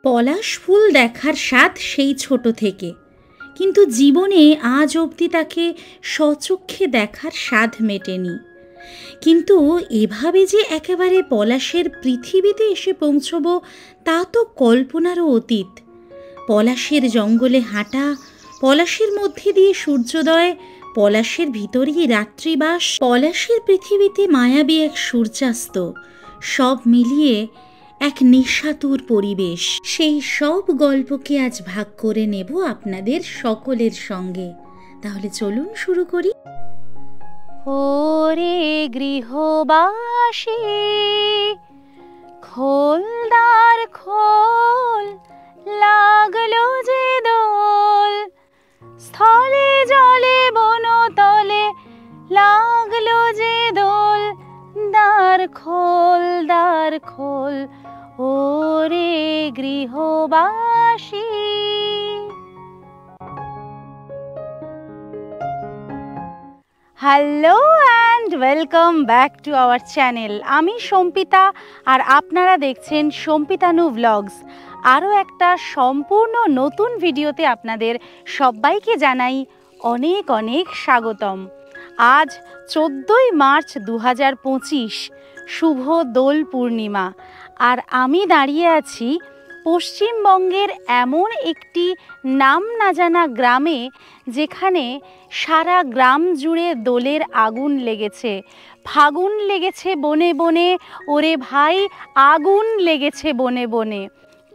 পলাশ ফুল দেখার স্বাদ সেই ছোট থেকে, কিন্তু জীবনে আজ অবধি তাকে স্বচক্ষে দেখার স্বাদ মেটেনি। কিন্তু এভাবে যে একেবারে পলাশের পৃথিবীতে এসে পৌঁছব তা তো কল্পনারও অতীত। পলাশের জঙ্গলে হাঁটা, পলাশের মধ্যে দিয়ে সূর্যোদয়, পলাশের ভিতরেই রাত্রিবাস, পলাশের পৃথিবীতে মায়াবী এক সূর্যাস্ত, সব মিলিয়ে এক নিশাতুর পরিবেশ। সেই সব গল্পকে আজ ভাগ করে নেব আপনাদের সকলের সঙ্গে। তাহলে চলুন শুরু করি। ওরে গৃহবাসী, খোলদার খোল, লাগলো যে দোল, স্থলে জলে বনতলে লাগলো যে দোল, দ্বার খোল, দ্বার খোল, ওরে গৃহবাসী। Hello and welcome back to our channel. আমি সম্পিতা আর আপনারা দেখছেন সম্পিতানু ব্লগস। আরও একটা সম্পূর্ণ নতুন ভিডিওতে আপনাদের সবাইকে জানাই অনেক অনেক স্বাগতম। আজ 14ই মার্চ 2025, শুভ দোল পূর্ণিমা। আর আমি দাঁড়িয়ে আছি পশ্চিমবঙ্গের এমন একটি নাম না জানা গ্রামে, যেখানে সারা গ্রাম জুড়ে দোলের আগুন লেগেছে। ফাগুন লেগেছে বনে বনে, ওরে ভাই আগুন লেগেছে বনে বনে।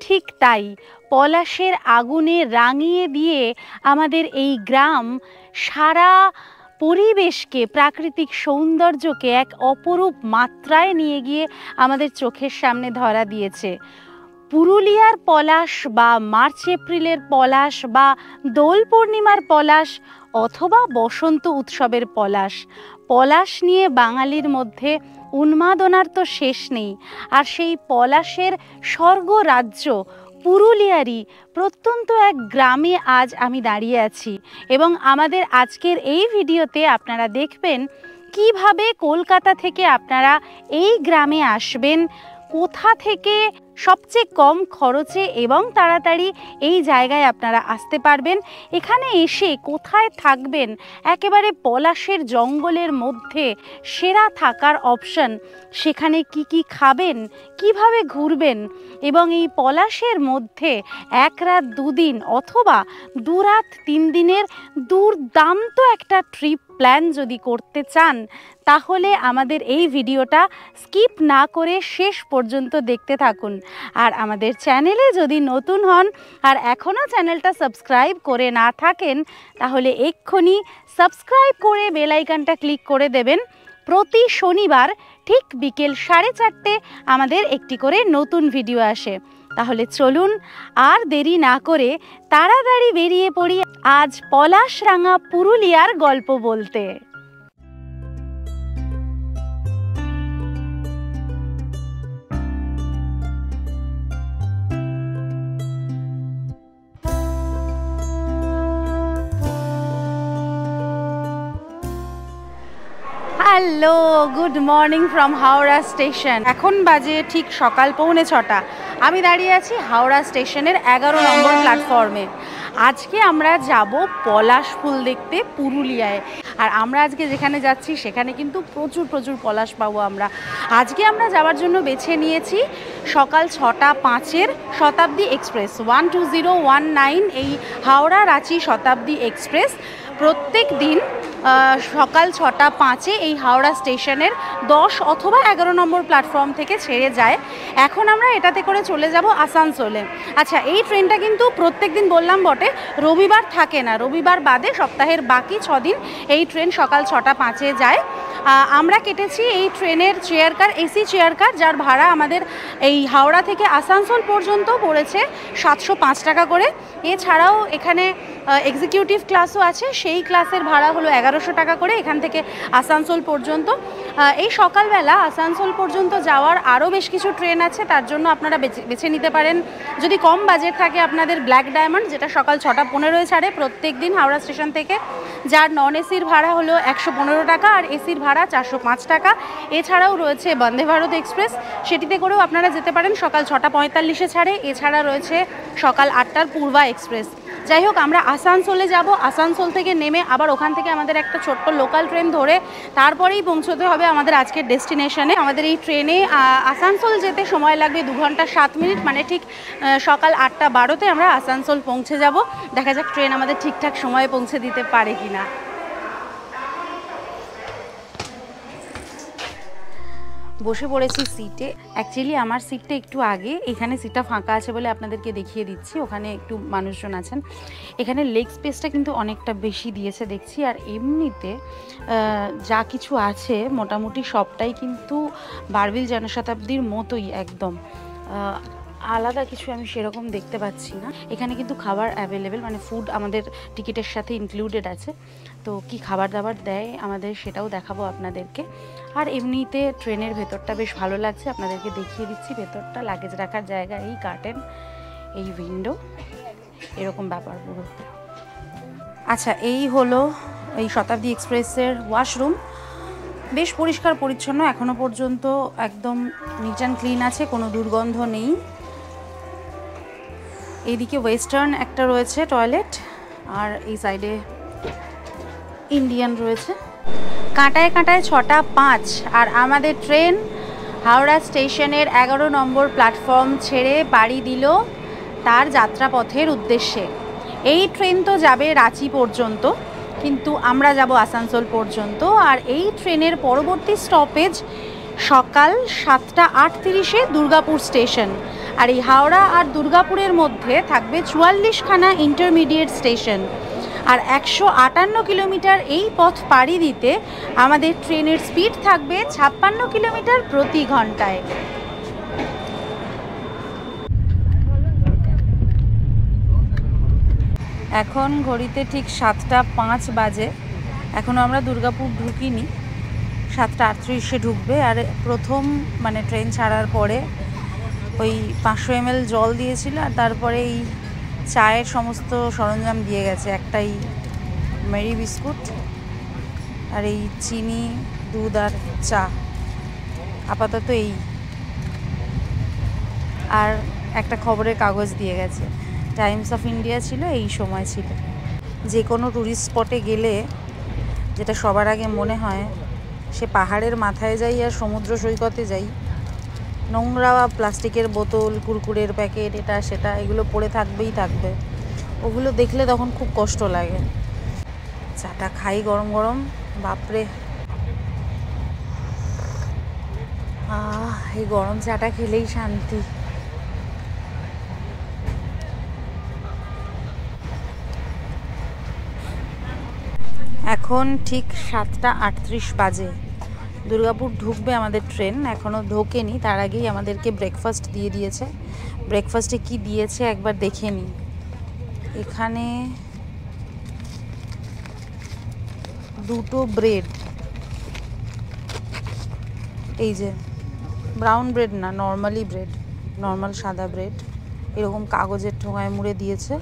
ঠিক তাই, পলাশের আগুনে রাঙিয়ে দিয়ে আমাদের এই গ্রাম সারা পরিবেশকে, প্রাকৃতিক সৌন্দর্যকে এক অপরূপ মাত্রায় নিয়ে গিয়ে আমাদের চোখের সামনে ধরা দিয়েছে। পুরুলিয়ার পলাশ বা মার্চ এপ্রিলের পলাশ বা দোল পূর্ণিমার পলাশ অথবা বসন্ত উৎসবের পলাশ, পলাশ নিয়ে বাঙালির মধ্যে উন্মাদনার তো শেষ নেই। আর সেই পলাশের স্বর্গরাজ্য পুরুলিয়ারই প্রত্যন্ত এক গ্রামে আজ আমি দাঁড়িয়ে আছি। এবং আমাদের আজকের এই ভিডিওতে আপনারা দেখবেন কিভাবে কলকাতা থেকে আপনারা এই গ্রামে আসবেন, কোথা থেকে সবচেয়ে কম খরচে এবং তাড়াতাড়ি এই জায়গায় আপনারা আসতে পারবেন, এখানে এসে কোথায় থাকবেন, একেবারে পলাশের জঙ্গলের মধ্যে সেরা থাকার অপশন, সেখানে কি কি খাবেন, কিভাবে ঘুরবেন, এবং এই পলাশের মধ্যে 1 রাত 2 দিন অথবা 2 রাত 3 দিনের দুর্দান্ত একটা ট্রিপ প্ল্যান যদি করতে চান, তাহলে আমাদের এই ভিডিওটা স্কিপ না করে শেষ পর্যন্ত দেখতে থাকুন। আর আমাদের চ্যানেলে যদি নতুন হন আর এখনও চ্যানেলটা সাবস্ক্রাইব করে না থাকেন, তাহলে এক্ষুনি সাবস্ক্রাইব করে বেল আইকনটা ক্লিক করে দেবেন। প্রতি শনিবার ঠিক বিকেল 4:30 আমাদের একটি করে নতুন ভিডিও আসে। তাহলে চলুন আর দেরি না করে তাড়াতাড়ি বেরিয়ে পড়ি আজ পলাশরাঙা পুরুলিয়ার গল্প বলতে। Hello, good morning from Howrah station. এখন বাজে ঠিক সকাল 6:45। আমি দাঁড়িয়ে আছি হাওড়া স্টেশনের 11 নম্বর প্ল্যাটফর্মে। আজকে আমরা যাব পলাশ ফুল দেখতে পুরুলিয়ায়। আর আমরা আজকে যেখানে যাচ্ছি সেখানে কিন্তু প্রচুর প্রচুর পলাশ পাবো আমরা। আজকে আমরা যাওয়ার জন্য বেছে নিয়েছি সকাল 6:05 শতাব্দী এক্সপ্রেস 12019, এই হাওড়া রাঁচি শতাব্দী এক্সপ্রেস প্রত্যেক দিন সকাল 6:05 এই হাওড়া স্টেশনের 10 অথবা 11 নম্বর প্ল্যাটফর্ম থেকে ছেড়ে যায়। এখন আমরা এটাতে করে চলে যাব আসানসোলে। আচ্ছা, এই ট্রেনটা কিন্তু প্রত্যেক দিন বললাম বটে, রবিবার থাকে না, রবিবার বাদে সপ্তাহের বাকি 6 দিন এই ট্রেন সকাল 6:05 যায়। আমরা কেটেছি এই ট্রেনের chair car, AC chair car, যার ভাড়া আমাদের এই হাওড়া থেকে আসানসোল পর্যন্ত পড়েছে 705 টাকা করে। এছাড়াও এখানে এক্সিকিউটিভ ক্লাসও আছে, সেই ক্লাসের ভাড়া হলো 1100 টাকা করে এখান থেকে আসানসোল পর্যন্ত। এই সকালবেলা আসানসোল পর্যন্ত যাওয়ার আরও বেশ কিছু ট্রেন আছে, তার জন্য আপনারা বেছে নিতে পারেন। যদি কম বাজেট থাকে আপনাদের ব্ল্যাক ডায়মন্ড, যেটা সকাল 6:15 ছাড়ে প্রত্যেক দিন হাওড়া স্টেশন থেকে, যার নন এসির ভাড়া হলো 115 টাকা আর এসির ভাড়া 405 টাকা। এছাড়াও রয়েছে বন্দে ভারত এক্সপ্রেস, সেটিতে করেও আপনারা যেতে পারেন, সকাল 6:45-এ ছাড়ে। এছাড়া রয়েছে সকাল 8টার পূর্বা এক্সপ্রেস। যাই হোক, আমরা আসানসোলে যাব। আসানসোল থেকে নেমে আবার ওখান থেকে আমাদের একটা ছোট্ট লোকাল ট্রেন ধরে তারপরেই পৌঁছতে হবে আমাদের আজকের ডেস্টিনেশনে। আমাদের এই ট্রেনে আসানসোল যেতে সময় লাগবে 2 ঘন্টা 7 মিনিট, মানে ঠিক সকাল 8:12-তে আমরা আসানসোল পৌঁছে যাব। দেখা যাক ট্রেন আমাদের ঠিকঠাক সময়ে পৌঁছে দিতে পারে কিনা। বসে পড়েছি সিটে। অ্যাকচুয়ালি আমার সিটটা একটু আগে, এখানে সিটটা ফাঁকা আছে বলে আপনাদেরকে দেখিয়ে দিচ্ছি, ওখানে একটু মানুষজন আছেন। এখানে লেগ স্পেসটা কিন্তু অনেকটা বেশি দিয়েছে দেখছি। আর এমনিতে যা কিছু আছে মোটামুটি সবটাই কিন্তু বারবিল জনশতাব্দীর মতোই একদম। আলাদা কিছু আমি সেরকম দেখতে পাচ্ছি না। এখানে কিন্তু খাবার অ্যাভেলেবেল, মানে ফুড আমাদের টিকিটের সাথে ইনক্লুডেড আছে। তো কি খাবার দাবার দেয় আমাদের সেটাও দেখাবো আপনাদেরকে। আর এমনিতে ট্রেনের ভেতরটা বেশ ভালো লাগছে, আপনাদেরকে দেখিয়ে দিচ্ছি ভেতরটা। লাগেজ রাখার জায়গা, এই কার্টেন, এই উইন্ডো, এরকম ব্যাপার পুরো। আচ্ছা, এই হলো এই শতাব্দী এক্সপ্রেসের ওয়াশরুম। বেশ পরিষ্কার পরিচ্ছন্ন, এখনও পর্যন্ত একদম নিট অ্যান্ড ক্লিন আছে, কোনো দুর্গন্ধ নেই। এইদিকে ওয়েস্টার্ন একটা রয়েছে টয়লেট, আর এই সাইডে ইন্ডিয়ান রয়েছে। কাঁটায় কাঁটায় 6:05, আর আমাদের ট্রেন হাওড়া স্টেশনের 11 নম্বর প্ল্যাটফর্ম ছেড়ে পাড়ি দিল তার যাত্রাপথের উদ্দেশ্যে। এই ট্রেন তো যাবে রাঁচি পর্যন্ত, কিন্তু আমরা যাব আসানসোল পর্যন্ত। আর এই ট্রেনের পরবর্তী স্টপেজ সকাল 7:38-এ দুর্গাপুর স্টেশন। আর এই হাওড়া আর দুর্গাপুরের মধ্যে থাকবে 44খানা ইন্টারমিডিয়েট স্টেশন। আর 158 কিলোমিটার এই পথ পাড়ি দিতে আমাদের ট্রেনের স্পিড থাকবে 56 কিলোমিটার প্রতি ঘন্টায়। এখন ঘড়িতে ঠিক 7:05 বাজে। এখনও আমরা দুর্গাপুর ঢুকিনি, 7:38-এ ঢুকবে। আর প্রথম মানে ট্রেন ছাড়ার পরে ওই 500 ml জল দিয়েছিল, আর তারপরে এই চায়ের সমস্ত সরঞ্জাম দিয়ে গেছে। একটাই মেরি বিস্কুট, আর এই চিনি, দুধ আর চা, আপাতত এই। আর একটা খবরের কাগজ দিয়ে গেছে, টাইমস অফ ইন্ডিয়া ছিল, এই সময় ছিল। যে কোনো ট্যুরিস্ট স্পটে গেলে যেটা সবার আগে মনে হয়, সে পাহাড়ের মাথায় যাই আর সমুদ্র সৈকতে যাই, নোংরা প্লাস্টিকের বোতল, কুরকুরের প্যাকেট, এটা সেটা এগুলো পড়ে থাকবেই থাকবে। ওগুলো দেখলে তখন খুব কষ্ট লাগে। চাটা খাই গরম গরম, বাপরে, এই গরম চাটা খেলেই শান্তি। এখন ঠিক 7:38 বাজে। দুর্গাপুর ঢুকবে আমাদের ট্রেন, এখনও ঢোকেনি। তার আগেই আমাদেরকে ব্রেকফাস্ট দিয়ে দিয়েছে। ব্রেকফাস্টে কি দিয়েছে একবার দেখে নিই। এখানে 2টো ব্রেড, এই যে ব্রাউন ব্রেড না, নর্মালি ব্রেড, নর্মাল সাদা ব্রেড, এরকম কাগজের ঠোঙায় মুড়ে দিয়েছে।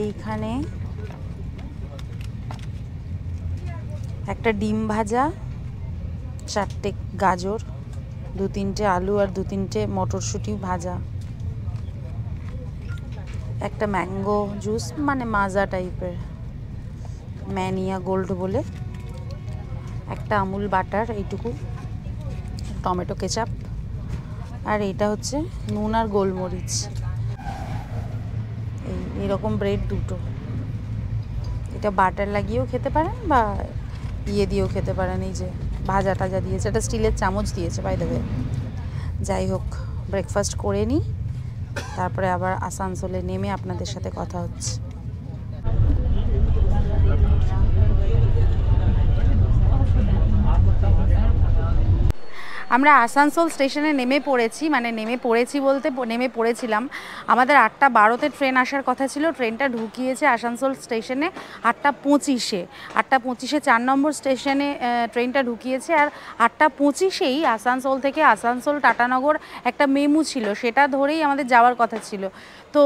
এইখানে একটা ডিম ভাজা, 4টে গাজর, 2-3টে আলু আর 2-3টে মটরশুঁটি ভাজা, একটা ম্যাঙ্গো জুস, মানে মাজা টাইপের, ম্যানিয়া গোল্ড বলে, একটা আমুল বাটার এইটুকু, টমেটো কেচাপ, আর এইটা হচ্ছে নুন আর গোলমরিচ। এইরকম ব্রেড 2টো। এটা বাটার লাগিয়েও খেতে পারেন বা ইয়ে দিয়েও খেতে পারেন। এই যে ভাজা টাজা দিয়েছে, এটা স্টিলের চামচ দিয়েছে বাই দ্য ওয়ে। যাই হোক, ব্রেকফাস্ট করে নিই, তারপরে আবার আসানসোলে নেমে আপনাদের সাথে কথা হচ্ছে। আমরা আসানসোল স্টেশনে নেমে পড়েছি, মানে নেমে পড়েছি বলতে নেমে পড়েছিলাম। আমাদের 8:12-তে ট্রেন আসার কথা ছিল। ট্রেনটা ঢুকিয়েছে আসানসোল স্টেশনে 8:25-এ। 8:25-এ 4 নম্বর স্টেশনে ট্রেনটা ঢুকিয়েছে। আর 8:25-এই আসানসোল থেকে আসানসোল টাটানগর একটা মেমু ছিল, সেটা ধরেই আমাদের যাওয়ার কথা ছিল। তো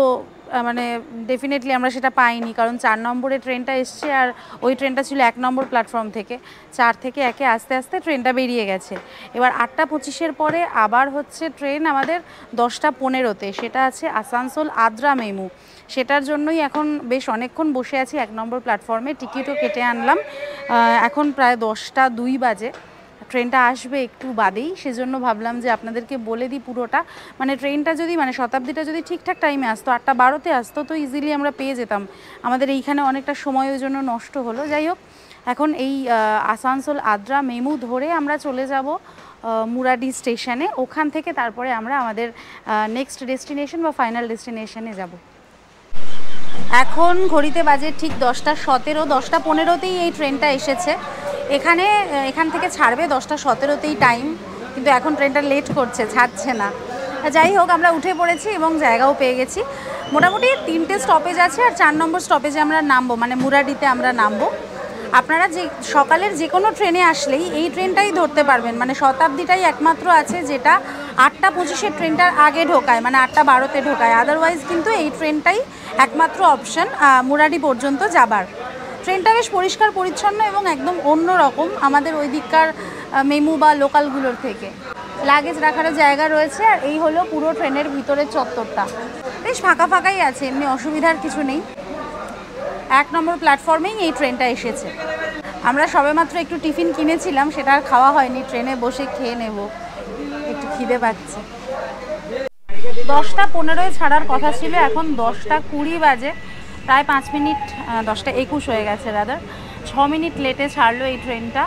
মানে ডেফিনেটলি আমরা সেটা পাইনি, কারণ 4 নম্বরে ট্রেনটা এসছে আর ওই ট্রেনটা ছিল 1 নম্বর প্ল্যাটফর্ম থেকে। 4 থেকে 1-এ আস্তে আস্তে ট্রেনটা বেরিয়ে গেছে। এবার 8টা 25-এর পরে আবার হচ্ছে ট্রেন আমাদের 10টা 15-তে, সেটা আছে আসানসোল আদ্রা মেমু। সেটার জন্যই এখন বেশ অনেকক্ষণ বসে আছি 1 নম্বর প্ল্যাটফর্মে, টিকিটও কেটে আনলাম। এখন প্রায় 10টা 2 বাজে, ট্রেনটা আসবে একটু বাদেই, সেজন্য ভাবলাম যে আপনাদেরকে বলে দিই পুরোটা। মানে ট্রেনটা যদি মানে শতাব্দীটা যদি ঠিকঠাক টাইমে আসতো, 8টা 12-তে আসতো, তো ইজিলি আমরা পেয়ে যেতাম। আমাদের এইখানে অনেকটা সময় ওই জন্য নষ্ট হলো। যাই হোক, এখন এই আসানসোল আদ্রা মেমু ধরে আমরা চলে যাব মুরাডি স্টেশনে। ওখান থেকে তারপরে আমরা আমাদের নেক্সট ডেস্টিনেশন বা ফাইনাল ডেস্টিনেশনে যাব। এখন ঘড়িতে বাজে ঠিক 10টা 17, 10টা 15-তেই এই ট্রেনটা এসেছে। এখান থেকে ছাড়বে 10টা 17-তেই টাইম, কিন্তু এখন ট্রেনটা লেট করছে, ছাড়ছে না। যাই হোক, আমরা উঠে পড়েছি এবং জায়গাও পেয়ে গেছি। মোটামুটি 3টে স্টপেজ আছে আর 4 নম্বর স্টপেজে আমরা নামবো, মানে মুরাডিতে আমরা নামবো। আপনারা যে সকালের যে কোনো ট্রেনে আসলেই এই ট্রেনটাই ধরতে পারবেন, মানে শতাব্দীটাই একমাত্র আছে যেটা 8টা 25-এর ট্রেনটার আগে ঢোকায়, মানে 8টা 12-তে ঢোকায়। আদারওয়াইজ কিন্তু এই ট্রেনটাই একমাত্র অপশন মুরাডি পর্যন্ত যাবার। ট্রেনটা বেশ পরিষ্কার পরিচ্ছন্ন এবং একদম অন্য রকম আমাদের ওই দিককার মেমু বা লোকালগুলোর থেকে। লাগেজ রাখারও জায়গা রয়েছে। আর এই হলো পুরো ট্রেনের ভিতরের চত্বরটা, বেশ ফাঁকা ফাঁকাই আছে, এমনি অসুবিধার কিছু নেই। 1 নম্বর প্ল্যাটফর্মেই এই ট্রেনটা এসেছে। আমরা সবেমাত্র একটু টিফিন কিনেছিলাম, সেটা আর খাওয়া হয়নি, ট্রেনে বসে খেয়ে নেব, একটু খিদে পাচ্ছে। 10টা 15-এ ছাড়ার কথা ছিল, এখন 10টা 20 বাজে, প্রায় 5 মিনিট, 10টা 21 হয়ে গেছে রাদার, 6 মিনিট লেটে ছাড়লো এই ট্রেনটা।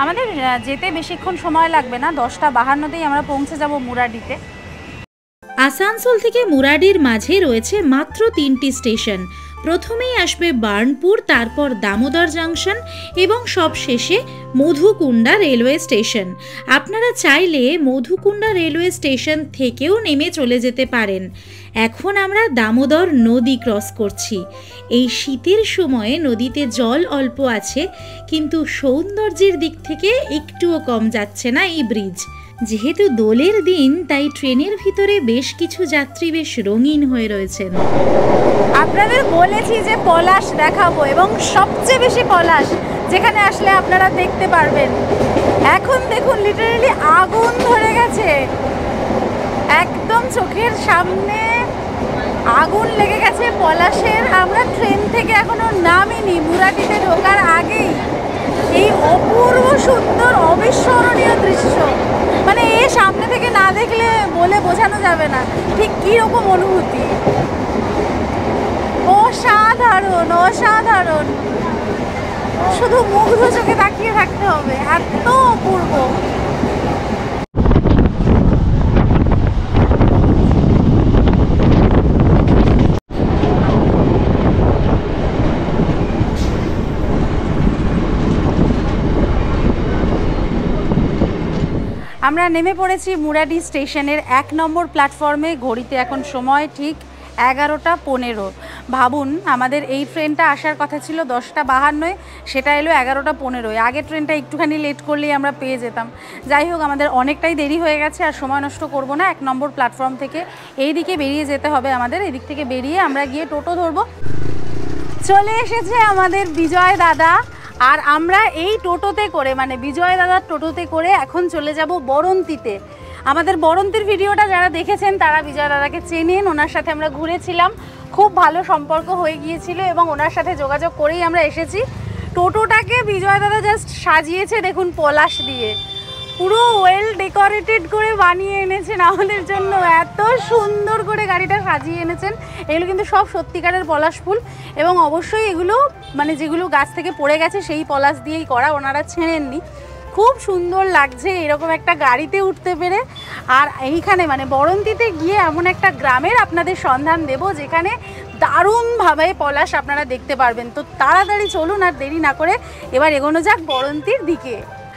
আমাদের যেতে বেশিক্ষণ সময় লাগবে না, 10টা 52-তেই আমরা পৌঁছে যাব মুরাডিতে। আসানসোল থেকে মুরাডির মাঝে রয়েছে মাত্র 3টি স্টেশন। প্রথমেই আসবে বার্নপুর, তারপর দামোদর জাংশন এবং সবশেষে মধুকুন্ডা রেলওয়ে স্টেশন। আপনারা চাইলে মধুকুন্ডা রেলওয়ে স্টেশন থেকেও নেমে চলে যেতে পারেন। এখন আমরা দামোদর নদী ক্রস করছি। এই শীতের সময়ে নদীতে জল অল্প আছে, কিন্তু সৌন্দর্যের দিক থেকে একটুও কম যাচ্ছে না এই ব্রিজ। যেহেতু দোলের দিন, তাই ট্রেনের ভিতরে বেশ কিছু যাত্রী বেশ রঙিন হয়ে রয়েছেন। আপনাদের বলেছি যে পলাশ দেখাবো, এবং সবচেয়ে বেশি পলাশ যেখানে আসলে আপনারা দেখতে পারবেন। এখন দেখুন লিটারালি আগুন ধরে গেছে, একদম চোখের সামনে আগুন লেগে গেছে পলাশের। আমরা ট্রেন থেকে এখনো নামিনি, মুরাডিতে ঢোকার আগেই এই অপূর্ব সুন্দর অবিস্মরণীয় দৃশ্য, মানে এ সামনে থেকে না দেখলে বলে বোঝানো যাবে না ঠিক কী রকম অনুভূতি। অসাধারণ অসাধারণ, শুধু মুগ্ধ চোখে তাকিয়ে থাকতে হবে, এত অপূর্ব। আমরা নেমে পড়েছি মুরাডি স্টেশনের 1 নম্বর প্ল্যাটফর্মে। ঘড়িতে এখন সময় ঠিক 11টা 15। ভাবুন, আমাদের এই ট্রেনটা আসার কথা ছিল 10টা 52, সেটা এলো 11টা 15। আগের ট্রেনটা একটুখানি লেট করলেই আমরা পেয়ে যেতাম। যাই হোক, আমাদের অনেকটাই দেরি হয়ে গেছে, আর সময় নষ্ট করব না। 1 নম্বর প্ল্যাটফর্ম থেকে এই দিকে বেরিয়ে যেতে হবে আমাদের। এদিক থেকে বেরিয়ে আমরা গিয়ে টোটো ধরবো। চলে এসেছে আমাদের বিজয় দাদা, আর আমরা এই টোটোতে করে, মানে বিজয় দাদার টোটোতে করে এখন চলে যাব বরন্তিতে। আমাদের বরন্তির ভিডিওটা যারা দেখেছেন তারা বিজয় দাদাকে চেনেন, ওনার সাথে আমরা ঘুরেছিলাম, খুব ভালো সম্পর্ক হয়ে গিয়েছিল এবং ওনার সাথে যোগাযোগ করেই আমরা এসেছি। টোটোটাকে বিজয় দাদা জাস্ট সাজিয়েছে দেখুন পলাশ দিয়ে, পুরো ওয়েল ডেকোরেটেড করে বানিয়ে এনেছেন আমাদের জন্য, এত সুন্দর করে গাড়িটা সাজিয়ে এনেছেন। এগুলো কিন্তু সব সত্যিকারের পলাশ ফুল, এবং অবশ্যই এগুলো মানে যেগুলো গাছ থেকে পড়ে গেছে সেই পলাশ দিয়েই করা, ওনারা ছেড়েননি। খুব সুন্দর লাগছে এরকম একটা গাড়িতে উঠতে পেরে। আর এইখানে মানে বরন্তিতে গিয়ে এমন একটা গ্রামের আপনাদের সন্ধান দেব যেখানে দারুণভাবে পলাশ আপনারা দেখতে পারবেন। তো তাড়াতাড়ি চলুন, আর দেরি না করে এবার এগোনো যাক বরন্তির দিকে।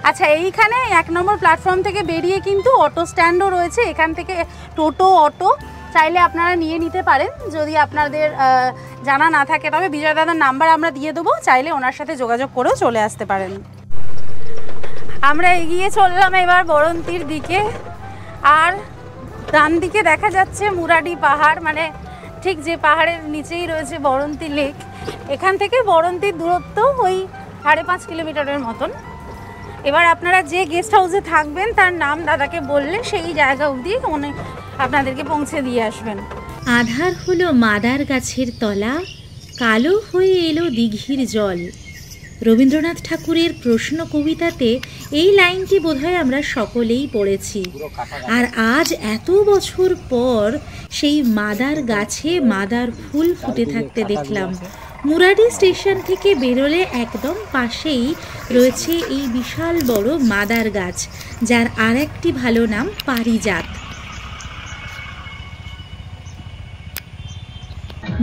আচ্ছা, এইখানে 1 নম্বর প্ল্যাটফর্ম থেকে বেরিয়ে কিন্তু অটো স্ট্যান্ডও রয়েছে, এখান থেকে টোটো অটো চাইলে আপনারা নিয়ে নিতে পারেন যদি আপনাদের জানা না থাকে। তবে বিজয় দাদার নাম্বার আমরা দিয়ে দেবো, চাইলে ওনার সাথে যোগাযোগ করেও চলে আসতে পারেন। আমরা এগিয়ে চললাম এবার বরন্তির দিকে, আর ডান দিকে দেখা যাচ্ছে মুরাডি পাহাড়। মানে ঠিক যে পাহাড়ের নিচেই রয়েছে বরন্তী লেক। এখান থেকে বরন্তীর দূরত্ব ওই 5.5 কিলোমিটারের মতন। এবার আপনারা যে গেস্ট হাউসে থাকবেন তার নাম দাদাকে বললে সেই জায়গা অবধি উনি আপনাদেরকে পৌঁছে দিয়ে আসবেন। আধার হলো মাদার গাছের তলা, কালো হয়ে এলো দিঘির জল। রবীন্দ্রনাথ ঠাকুরের প্রশ্ন কবিতাতে এই লাইনটি বোধহয় আমরা সকলেই পড়েছি। আর আজ এত বছর পর সেই মাদার গাছে মাদার ফুল ফুটে থাকতে দেখলাম। মুরাডি স্টেশন থেকে বেরোলে একদম পাশেই রয়েছে এই বিশাল বড় মাদার গাছ, যার আর একটি ভালো নাম পারিজাত।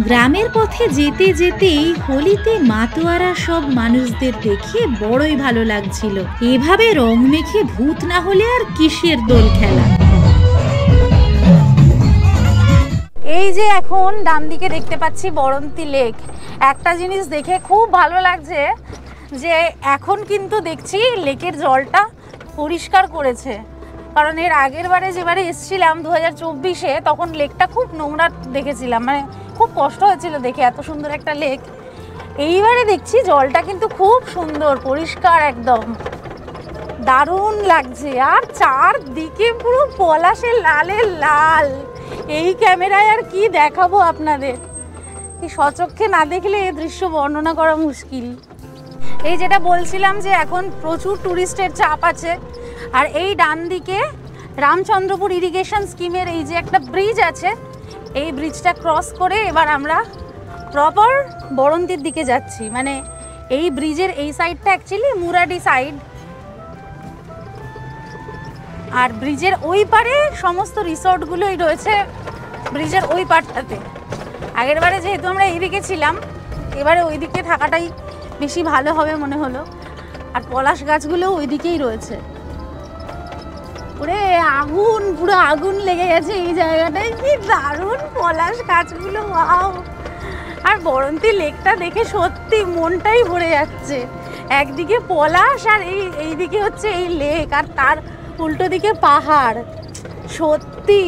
গ্রামের পথে যেতে যেতেই হোলিতে মাতোয়ারা সব মানুষদের দেখে বড়ই ভালো লাগছিল। এভাবে রং মেখে ভূত না হলে আর কিসের দোল খেলা। এই যে এখন ডান দিকে দেখতে পাচ্ছি বরন্তী লেক। একটা জিনিস দেখে খুব ভালো লাগছে যে এখন কিন্তু দেখছি লেকের জলটা পরিষ্কার করেছে। কারণ এর আগের বারে যেবারে এসেছিলাম 2024-এ, তখন লেকটা খুব নোংরা দেখেছিলাম, মানে খুব কষ্ট হয়েছিল দেখে এত সুন্দর একটা লেক। এইবারে দেখছি জলটা কিন্তু খুব সুন্দর পরিষ্কার, একদম দারুণ লাগছে। আর চারদিকে পুরো পলাশে লালে লাল। এই ক্যামেরায় আর কি দেখাবো আপনাদের, এই সচক্ষে না দেখলে এই দৃশ্য বর্ণনা করা মুশকিল। এই যেটা বলছিলাম যে এখন প্রচুর ট্যুরিস্টের চাপ আছে। আর এই ডান দিকে রামচন্দ্রপুর ইরিগেশন স্কিমের এই যে একটা ব্রিজ আছে, এই ব্রিজটা ক্রস করে এবার আমরা প্রপার বরন্তীর দিকে যাচ্ছি। মানে এই ব্রিজের এই সাইডটা অ্যাকচুয়ালি মুরাডি সাইড, আর ব্রিজের ওই পারে সমস্ত রিসর্টগুলোই রয়েছে ব্রিজের ওই পারটাতে। আগের বারে যেহেতু আমরা এইদিকে ছিলাম, এবারে ওই দিকে থাকাটাই বেশি ভালো হবে মনে হলো। আর পলাশ গাছগুলো ওই দিকেই রয়েছে। ওরে আগুন, পুরো আগুন লেগে গেছে এই জায়গাটায়। কি দারুণ পলাশ গাছগুলো, ওয়াও! আর বরন্তী লেকটা দেখে সত্যি মনটাই ভরে যাচ্ছে। একদিকে পলাশ আর এইদিকে হচ্ছে এই লেক, আর তার উল্টো দিকে পাহাড়। সত্যি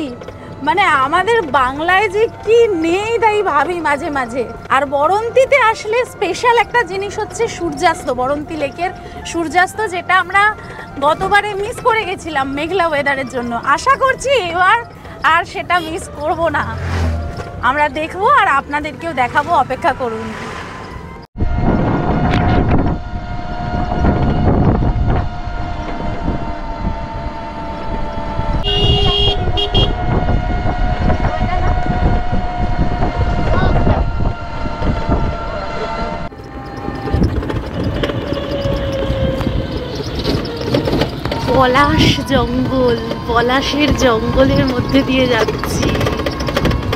মানে আমাদের বাংলায় যে কি নেই তাই ভাবি মাঝে মাঝে। আর বরন্তীতে আসলে স্পেশাল একটা জিনিস হচ্ছে সূর্যাস্ত, বরন্তী লেকের সূর্যাস্ত, যেটা আমরা গতবারে মিস করে গেছিলাম মেঘলা ওয়েদারের জন্য। আশা করছি এবার আর সেটা মিস করব না, আমরা দেখবো আর আপনাদেরকেও দেখাবো, অপেক্ষা করুন। পলাশ জঙ্গল, পলাশের জঙ্গলের মধ্যে দিয়ে যাচ্ছি।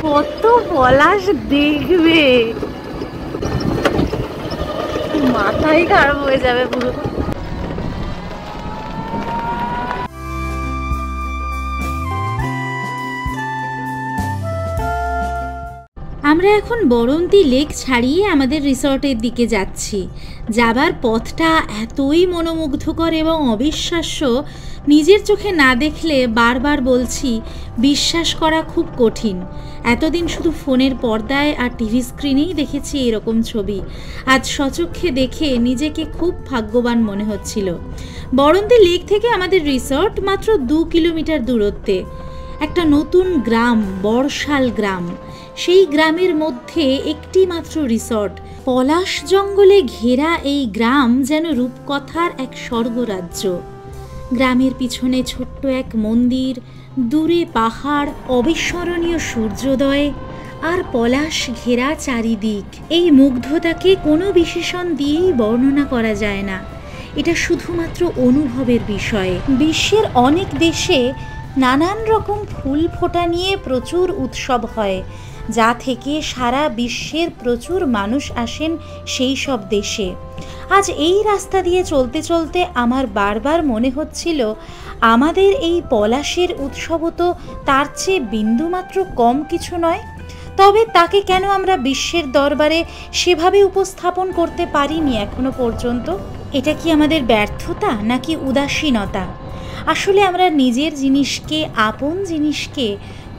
কত পলাশ দেখবে, মাথাই খারাপ হয়ে যাবে পুরো। আমরা এখন বরন্তী লেক ছাড়িয়ে আমাদের রিসর্টের দিকে যাচ্ছি। যাবার পথটা এতই মনোমুগ্ধকর এবং অবিশ্বাস্য, নিজের চোখে না দেখলে বারবার বলছি বিশ্বাস করা খুব কঠিন। এতদিন শুধু ফোনের পর্দায় আর টিভি স্ক্রিনেই দেখেছি এরকম ছবি। আজ সচক্ষে দেখে নিজেকে খুব ভাগ্যবান মনে হচ্ছিল। বরন্তী লেক থেকে আমাদের রিসর্ট মাত্র 2 কিলোমিটার দূরত্বে। একটা নতুন গ্রাম, বর্ষাল গ্রাম। সেই গ্রামের মধ্যে একটি মাত্র রিসর্ট। পলাশ জঙ্গলে ঘেরা এই গ্রাম যেন রূপকথার এক স্বর্গরাজ্য। গ্রামের পিছনে ছোট্ট এক মন্দির, দূরে পাহাড়, অবিস্মরণীয় সূর্যোদয় আর পলাশ ঘেরা চারিদিক। এই মুগ্ধতাকে কোনো বিশেষণ দিয়েই বর্ণনা করা যায় না, এটা শুধুমাত্র অনুভবের বিষয়। বিশ্বের অনেক দেশে নানান রকম ফুল ফোটা নিয়ে প্রচুর উৎসব হয়, যা থেকে সারা বিশ্বের প্রচুর মানুষ আসেন সেই সব দেশে। আজ এই রাস্তা দিয়ে চলতে চলতে আমার বারবার মনে হচ্ছিল আমাদের এই পলাশের উৎসবও তো তার চেয়ে বিন্দুমাত্র কম কিছু নয়। তবে তাকে কেন আমরা বিশ্বের দরবারে সেভাবে উপস্থাপন করতে পারিনি এখনো পর্যন্ত? এটা কি আমাদের ব্যর্থতা নাকি উদাসীনতা? আসলে আমরা নিজের জিনিসকে, আপন জিনিসকে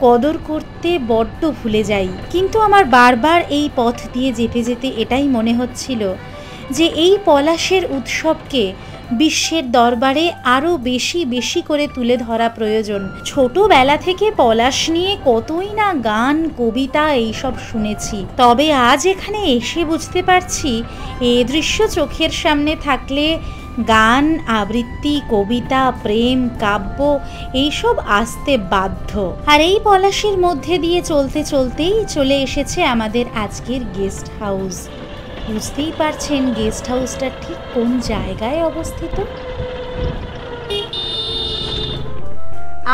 কদর করতে বড্ড ভুলে যাই। কিন্তু আমার বারবার এই পথ দিয়ে যেতে যেতে এটাই মনে হচ্ছিল যে এই পলাশের উৎসবকে বিশ্বের দরবারে আরও বেশি বেশি করে তুলে ধরা প্রয়োজন। ছোটবেলা থেকে পলাশ নিয়ে কতই না গান, কবিতা এইসব শুনেছি, তবে আজ এখানে এসে বুঝতে পারছি এ দৃশ্য চোখের সামনে থাকলে গান, আবৃত্তি, কবিতা, প্রেম, কাব্য এইসব আসতে বাধ্য। আর এই পলাশের মধ্যে দিয়ে চলতে চলতেই চলে এসেছে আমাদের আজকের গেস্ট হাউস। বুঝতেই পারছেন গেস্ট হাউসটা ঠিক কোন জায়গায় অবস্থিত।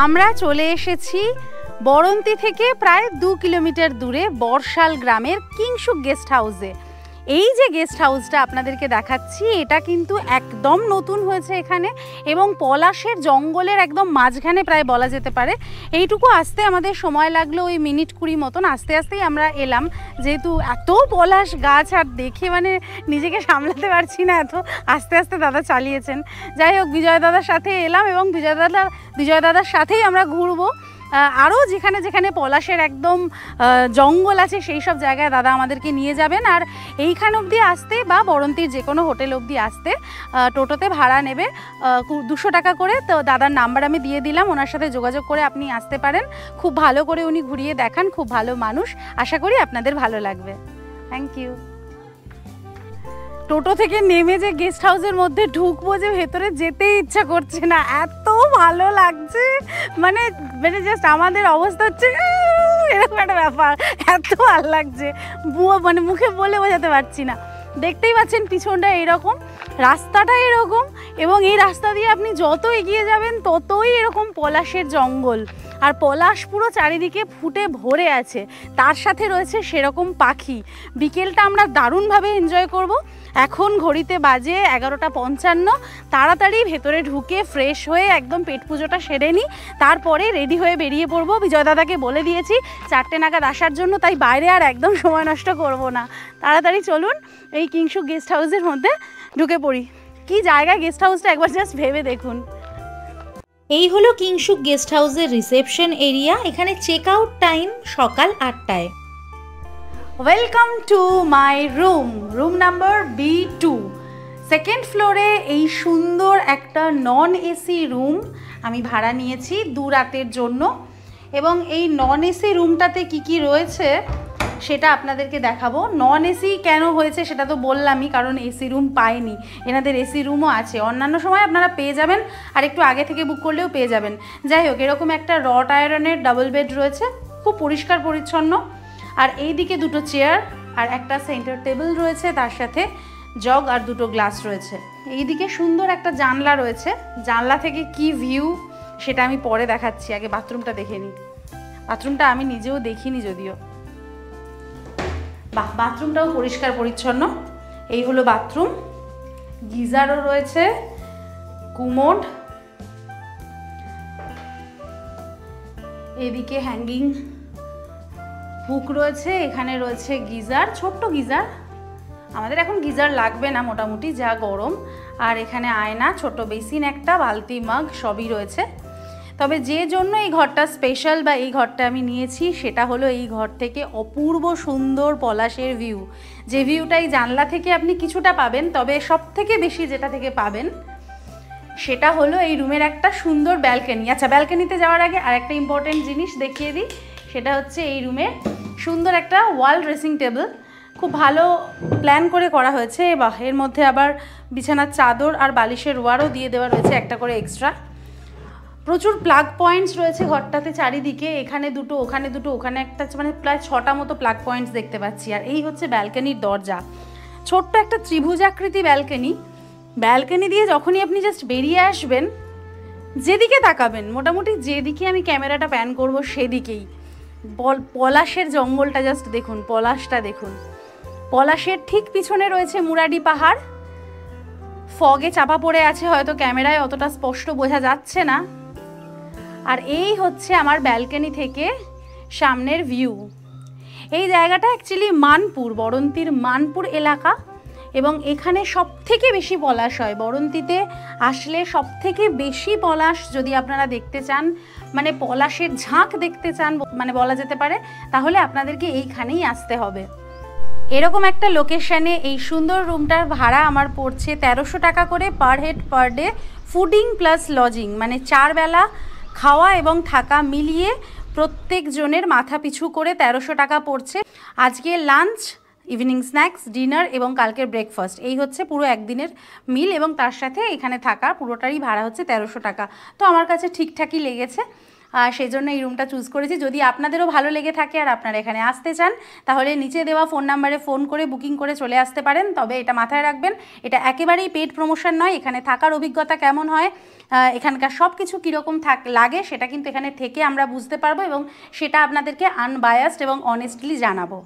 আমরা চলে এসেছি বরন্তী থেকে প্রায় 2 কিলোমিটার দূরে বর্ষাল গ্রামের কিংশুক গেস্ট হাউসে। এই যে গেস্ট হাউসটা আপনাদেরকে দেখাচ্ছি এটা কিন্তু একদম নতুন হয়েছে এখানে, এবং পলাশের জঙ্গলের একদম মাঝখানে প্রায় বলা যেতে পারে। এইটুকু আসতে আমাদের সময় লাগলো ওই মিনিট 20 মতন। আস্তে আস্তেই আমরা এলাম, যেহেতু এত পলাশ গাছ আর দেখে মানে নিজেকে সামলাতে পারছি না, এত আস্তে আস্তে দাদা চালিয়েছেন। যাই হোক, বিজয় দাদার সাথে এলাম এবং বিজয় দাদার সাথেই আমরা ঘুরবো। আরও যেখানে যেখানে পলাশের একদম জঙ্গল আছে সেই সব জায়গায় দাদা আমাদেরকে নিয়ে যাবেন। আর এইখান অবধি আসতে বা বরন্তীর যে কোনো হোটেল অবধি আসতে টোটোতে ভাড়া নেবে 200 টাকা করে। তো দাদার নাম্বার আমি দিয়ে দিলাম, ওনার সাথে যোগাযোগ করে আপনি আসতে পারেন। খুব ভালো করে উনি ঘুরিয়ে দেখান, খুব ভালো মানুষ। আশা করি আপনাদের ভালো লাগবে। Thank you. টোটো থেকে নেমে যে গেস্ট হাউসের মধ্যে ঢুকবো, যে ভেতরে যেতেই ইচ্ছা করছে না, এত ভালো লাগছে। মানে জাস্ট আমাদের অবস্থা হচ্ছে এরকম একটা ব্যাপার, এত ভালো লাগছে, মানে মুখে বলে বোঝাতে পারছি না। দেখতেই পাচ্ছেন পিছনটা এইরকম, রাস্তাটা এরকম, এবং এই রাস্তা দিয়ে আপনি যত এগিয়ে যাবেন ততই এরকম পলাশের জঙ্গল, আর পলাশ পুরো চারিদিকে ফুটে ভরে আছে, তার সাথে রয়েছে সেরকম পাখি। বিকেলটা আমরা দারুণভাবে এনজয় করব। এখন ঘড়িতে বাজে 11:55। তাড়াতাড়ি ভেতরে ঢুকে ফ্রেশ হয়ে একদম পেট পুজোটা সেরে নিই, তারপরে রেডি হয়ে বেরিয়ে পড়বো। বিজয় দাদাকে বলে দিয়েছি 4টে নাগাদ আসার জন্য, তাই বাইরে আর একদম সময় নষ্ট করব না। তাড়াতাড়ি চলুন এই কিংশুক গেস্ট হাউসের মধ্যে ঢুকে পড়ি। কি জায়গা গেস্ট হাউসটা, একবার জাস্ট ভেবে দেখুন। এই হলো কিংশুক গেস্ট হাউসের রিসেপশন এরিয়া। এখানে চেক আউট টাইম সকাল 8টায়। Welcome to my room number B2। Second ফ্লোরে এই সুন্দর একটা নন এসি রুম আমি ভাড়া নিয়েছি 2 রাতের জন্য। এবং এই নন এসি রুমটাতে কি কি রয়েছে সেটা আপনাদেরকে দেখাবো। নন এসি কেন হয়েছে সেটা তো বললামই, কারণ এসি রুম পাইনি। এনাদের এসি রুমও আছে, অন্যান্য সময় আপনারা পেয়ে যাবেন, আর একটু আগে থেকে বুক করলেও পেয়ে যাবেন। যাই হোক, এরকম একটা রড আয়রনের ডাবল বেড রয়েছে, খুব পরিষ্কার পরিচ্ছন্ন। আর এই দিকে 2টো চেয়ার আর একটা সেন্টার টেবিল রয়েছে, তার সাথে জগ আর 2টো গ্লাস রয়েছে। এই দিকে সুন্দর একটা জানলা রয়েছে, জানলা থেকে কি ভিউ সেটা আমি পরে দেখাচ্ছি, আগে বাথরুমটা দেখে নিই। বাথরুমটা আমি নিজেও দেখিনি যদিও। বাহ, বাথরুমটাও পরিষ্কার পরিচ্ছন্ন। এই হলো বাথরুম, গিজারও রয়েছে, কুমোড, এদিকে হ্যাঙ্গিং হুক রয়েছে, এখানে রয়েছে গিজার, ছোট্ট গিজার। আমাদের এখন গিজার লাগবে না মোটামুটি, যা গরম। আর এখানে আয়না, ছোট বেসিন একটা, বালতি, মাগ সবই রয়েছে। তবে যে জন্য এই ঘরটা স্পেশাল বা এই ঘরটা আমি নিয়েছি সেটা হলো এই ঘর থেকে অপূর্ব সুন্দর পলাশের ভিউ। যে ভিউটাই জানলা থেকে আপনি কিছুটা পাবেন, তবে সব থেকে বেশি যেটা থেকে পাবেন সেটা হলো এই রুমের একটা সুন্দর ব্যালকনি। আচ্ছা, ব্যালকনিতে যাওয়ার আগে আর একটা ইম্পর্টেন্ট জিনিস দেখিয়ে দিই, সেটা হচ্ছে এই রুমে সুন্দর একটা ওয়াল ড্রেসিং টেবিল, খুব ভালো প্ল্যান করে করা হয়েছে। বাহ, এর মধ্যে আবার বিছানার চাদর আর বালিশের ওয়ারও দিয়ে দেওয়া রয়েছে একটা করে এক্সট্রা। প্রচুর প্লাগ পয়েন্টস রয়েছে ঘরটাতে চারিদিকে, এখানে 2টো, ওখানে 2টো, ওখানে একটা, মানে প্রায় 6টা মতো প্লাগ পয়েন্টস দেখতে পাচ্ছি। আর এই হচ্ছে ব্যালকনির দরজা, ছোট্ট একটা ত্রিভুজাকৃতি ব্যালকনি। ব্যালকনি দিয়ে যখনই আপনি জাস্ট বেরিয়ে আসবেন, যেদিকে তাকাবেন, মোটামুটি যেদিকে আমি ক্যামেরাটা প্যান করব সেদিকেই পলাশের জঙ্গলটা জাস্ট দেখুন, পলাশটা দেখুন। পলাশের ঠিক পিছনে রয়েছে মুরাডি পাহাড়, ফগে চাপা পড়ে আছে, হয়তো ক্যামেরায় অতটা স্পষ্ট বোঝা যাচ্ছে না। আর এই হচ্ছে আমার ব্যালকনি থেকে সামনের ভিউ। এই জায়গাটা অ্যাকচুয়ালি মানপুর, বরন্তীর মানপুর এলাকা। এবং এখানে সবথেকে বেশি পলাশ হয়। বরন্তিতে আসলে সবথেকে বেশি পলাশ যদি আপনারা দেখতে চান, মানে পলাশের ঝাঁক দেখতে চান মানে বলা যেতে পারে, তাহলে আপনাদেরকে এইখানেই আসতে হবে। এরকম একটা লোকেশানে এই সুন্দর রুমটার ভাড়া আমার পড়ছে 1300 টাকা করে per head per day, fooding plus lodging, মানে 4 বেলা খাওয়া এবং থাকা মিলিয়ে প্রত্যেক জনের মাথা পিছু করে 1300 টাকা পড়ছে। আজকে লাঞ্চ, ইভিনিং স্ন্যাক্স, ডিনার এবং কালকের ব্রেকফাস্ট, এই হচ্ছে পুরো একদিনের মিল, এবং তার সাথে এখানে থাকা পুরোটারই ভাড়া হচ্ছে 1300 টাকা। তো আমার কাছে ঠিকঠাকই লেগেছে, সেই জন্য এই রুমটা চুজ করেছি। যদি আপনাদেরও ভালো লেগে থাকে আর আপনারা এখানে আসতে চান, তাহলে নিচে দেওয়া ফোন নাম্বারে ফোন করে বুকিং করে চলে আসতে পারেন। তবে এটা মাথায় রাখবেন, এটা একেবারেই পেড প্রমোশন নয়। এখানে থাকার অভিজ্ঞতা কেমন হয়, এখানকার সব কিছু কীরকম লাগে সেটা কিন্তু এখানে থেকে আমরা বুঝতে পারবো, এবং সেটা আপনাদেরকে আনবায়াসড এবং অনেস্টলি জানাবো।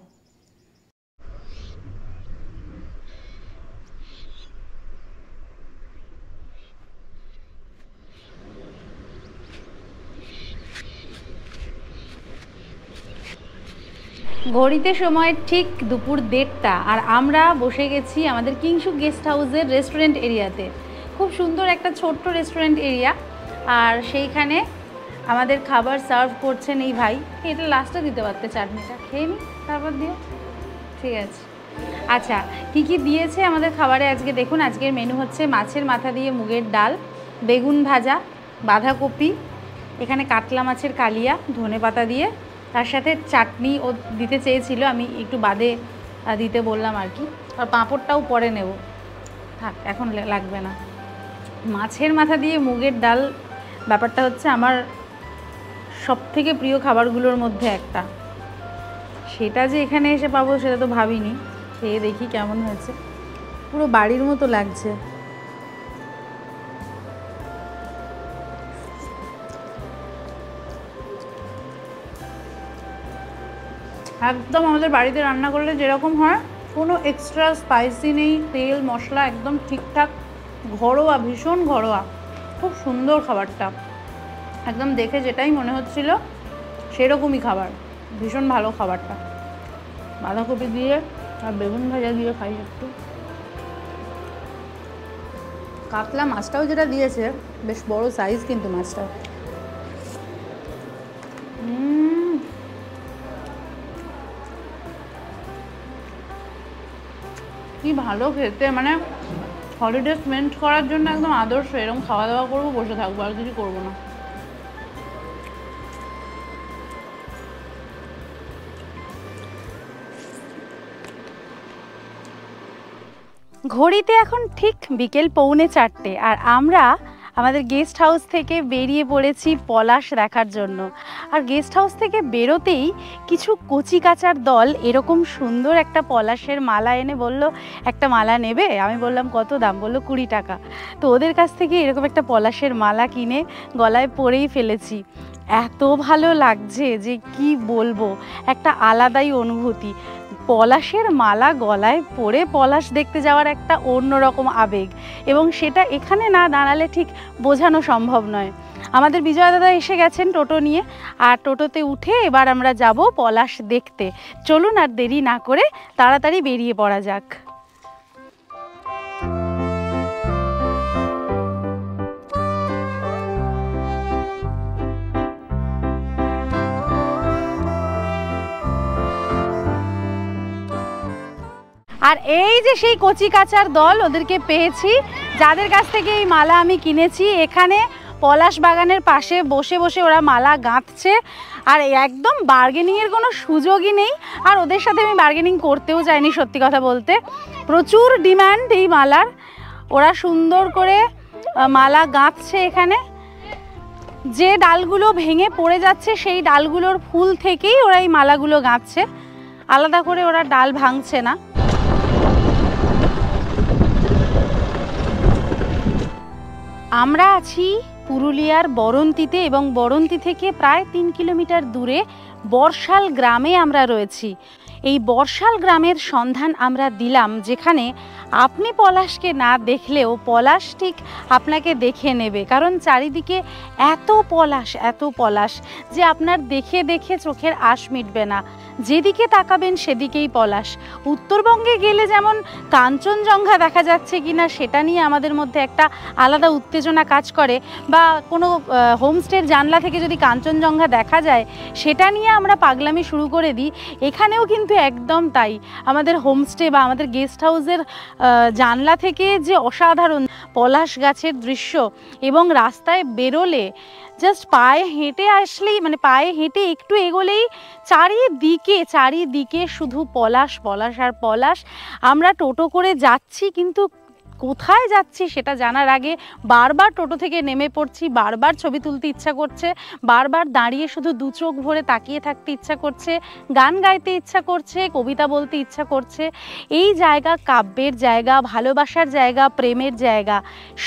ঘড়িতে সময় ঠিক দুপুর 1:30, আর আমরা বসে গেছি আমাদের কিংসুক গেস্ট হাউসের রেস্টুরেন্ট এরিয়াতে। খুব সুন্দর একটা ছোট্ট রেস্টুরেন্ট এরিয়া, আর সেইখানে আমাদের খাবার সার্ভ করছেন এই ভাই। এটা লাস্টে দিতে পারতে, চাটনিটা খেয়ে নিই তারপর দিও, ঠিক আছে? আচ্ছা, কী কী দিয়েছে আমাদের খাবারে আজকে দেখুন। আজকের মেনু হচ্ছে মাছের মাথা দিয়ে মুগের ডাল, বেগুন ভাজা, বাঁধাকপি, এখানে কাতলা মাছের কালিয়া ধনেপাতা দিয়ে, তার সাথে চাটনি ও দিতে চেয়েছিল, আমি একটু বাদে দিতে বললাম আর কি, আর পাঁপড়টাও পরে নেব, থাক এখন লাগবে না। মাছের মাথা দিয়ে মুগের ডাল ব্যাপারটা হচ্ছে আমার সবথেকে প্রিয় খাবারগুলোর মধ্যে একটা। সেটা যে এখানে এসে পাবো সেটা তো ভাবিনি। খেয়ে দেখি কেমন হয়েছে, পুরো বাড়ির মতো লাগছে। একদম আমাদের বাড়িতে রান্না করলে যেরকম হয়, কোনো এক্সট্রা স্পাইসি নেই, তেল মশলা একদম ঠিকঠাক, ঘরোয়া, ভীষণ ঘরোয়া, খুব সুন্দর খাবারটা। একদম দেখে যেটাই মনে হচ্ছিল সেরকমই খাবার, ভীষণ ভালো খাবারটা। বাঁধাকপি দিয়ে আর বেগুন ভাজা দিয়ে খাই একটু। কাতলা মাছটাও যেটা দিয়েছে বেশ বড় সাইজ কিন্তু মাছটা। কি ভালো খেতে, মানে হলিডে স্পেন্ড করার জন্য একদম আদর্শ। এরকম খাওয়া দাওয়া করবো, বসে থাকবো, আর কিছু করবো না। ঘড়িতে এখন ঠিক বিকেল 3:45, আর আমরা আমাদের গেস্ট হাউস থেকে বেরিয়ে পড়েছি পলাশ দেখার জন্য। আর গেস্ট হাউস থেকে বেরোতেই কিছু কচি কাচার দল এরকম সুন্দর একটা পলাশের মালা এনে বলল, একটা মালা নেবে? আমি বললাম কত দাম? বললো 20 টাকা। তো ওদের কাছ থেকে এরকম একটা পলাশের মালা কিনে গলায় পরেই ফেলেছি। এত ভালো লাগছে যে কি বলবো, একটা আলাদাই অনুভূতি। পলাশের মালা গলায় পরে পলাশ দেখতে যাওয়ার একটা অন্যরকম আবেগ, এবং সেটা এখানে না দাঁড়ালে ঠিক বোঝানো সম্ভব নয়। আমাদের বিজয় দাদা এসে গেছেন টোটো নিয়ে, আর টোটোতে উঠে এবার আমরা যাব পলাশ দেখতে। চলুন আর দেরি না করে তাড়াতাড়ি বেরিয়ে পড়া যাক। আর এই যে সেই কচি কাচার দল, ওদেরকে পেয়েছি, যাদের কাছ থেকে এই মালা আমি কিনেছি। এখানে পলাশ বাগানের পাশে বসে বসে ওরা মালা গাঁথছে, আর একদম বার্গেনিংয়ের কোনো সুযোগই নেই। আর ওদের সাথে আমি বার্গেনিং করতেও চাইনি, সত্যি কথা বলতে। প্রচুর ডিমান্ড এই মালার, ওরা সুন্দর করে মালা গাঁথছে। এখানে যে ডালগুলো ভেঙে পড়ে যাচ্ছে সেই ডালগুলোর ফুল থেকেই ওরা এই মালাগুলো গাঁথছে, আলাদা করে ওরা ডাল ভাঙছে না। আমরা আছি পুরুলিয়ার বরন্তিতে, এবং বরন্তি থেকে প্রায় 3 কিলোমিটার দূরে বর্ষাল গ্রামে আমরা রয়েছি। এই বর্ষাল গ্রামের সন্ধান আমরা দিলাম, যেখানে আপনি পলাশকে না দেখলেও পলাশ ঠিক আপনাকে দেখে নেবে, কারণ চারিদিকে এত পলাশ যে আপনার দেখে দেখে চোখের আশ মিটবে না। যেদিকে তাকাবেন সেদিকেই পলাশ। উত্তরবঙ্গে গেলে যেমন কাঞ্চনজঙ্ঘা দেখা যাচ্ছে কিনা সেটা নিয়ে আমাদের মধ্যে একটা আলাদা উত্তেজনা কাজ করে, বা কোনো হোমস্টের জানলা থেকে যদি কাঞ্চনজঙ্ঘা দেখা যায় সেটা নিয়ে আমরা পাগলামি শুরু করে দিই। এখানেও কিন্তু একদম তাই। আমাদের হোমস্টে বা আমাদের গেস্ট হাউসের জানলা থেকে যে অসাধারণ পলাশ গাছের দৃশ্য, এবং রাস্তায় বেরোলে জাস্ট পায়ে হেঁটে আসলেই, মানে পায়ে হেঁটে একটু এগোলেই চারিদিকে শুধু পলাশ আর পলাশ। আমরা টোটো করে যাচ্ছি, কিন্তু কোথায় যাচ্ছি সেটা জানার আগে বারবার টোটো থেকে নেমে পড়ছি, বারবার ছবি তুলতে ইচ্ছা করছে, বারবার দাঁড়িয়ে শুধু দু চোখ ভরে তাকিয়ে থাকতে ইচ্ছা করছে, গান গাইতে ইচ্ছা করছে, কবিতা বলতে ইচ্ছা করছে। এই জায়গা কাব্যের জায়গা, ভালোবাসার জায়গা, প্রেমের জায়গা।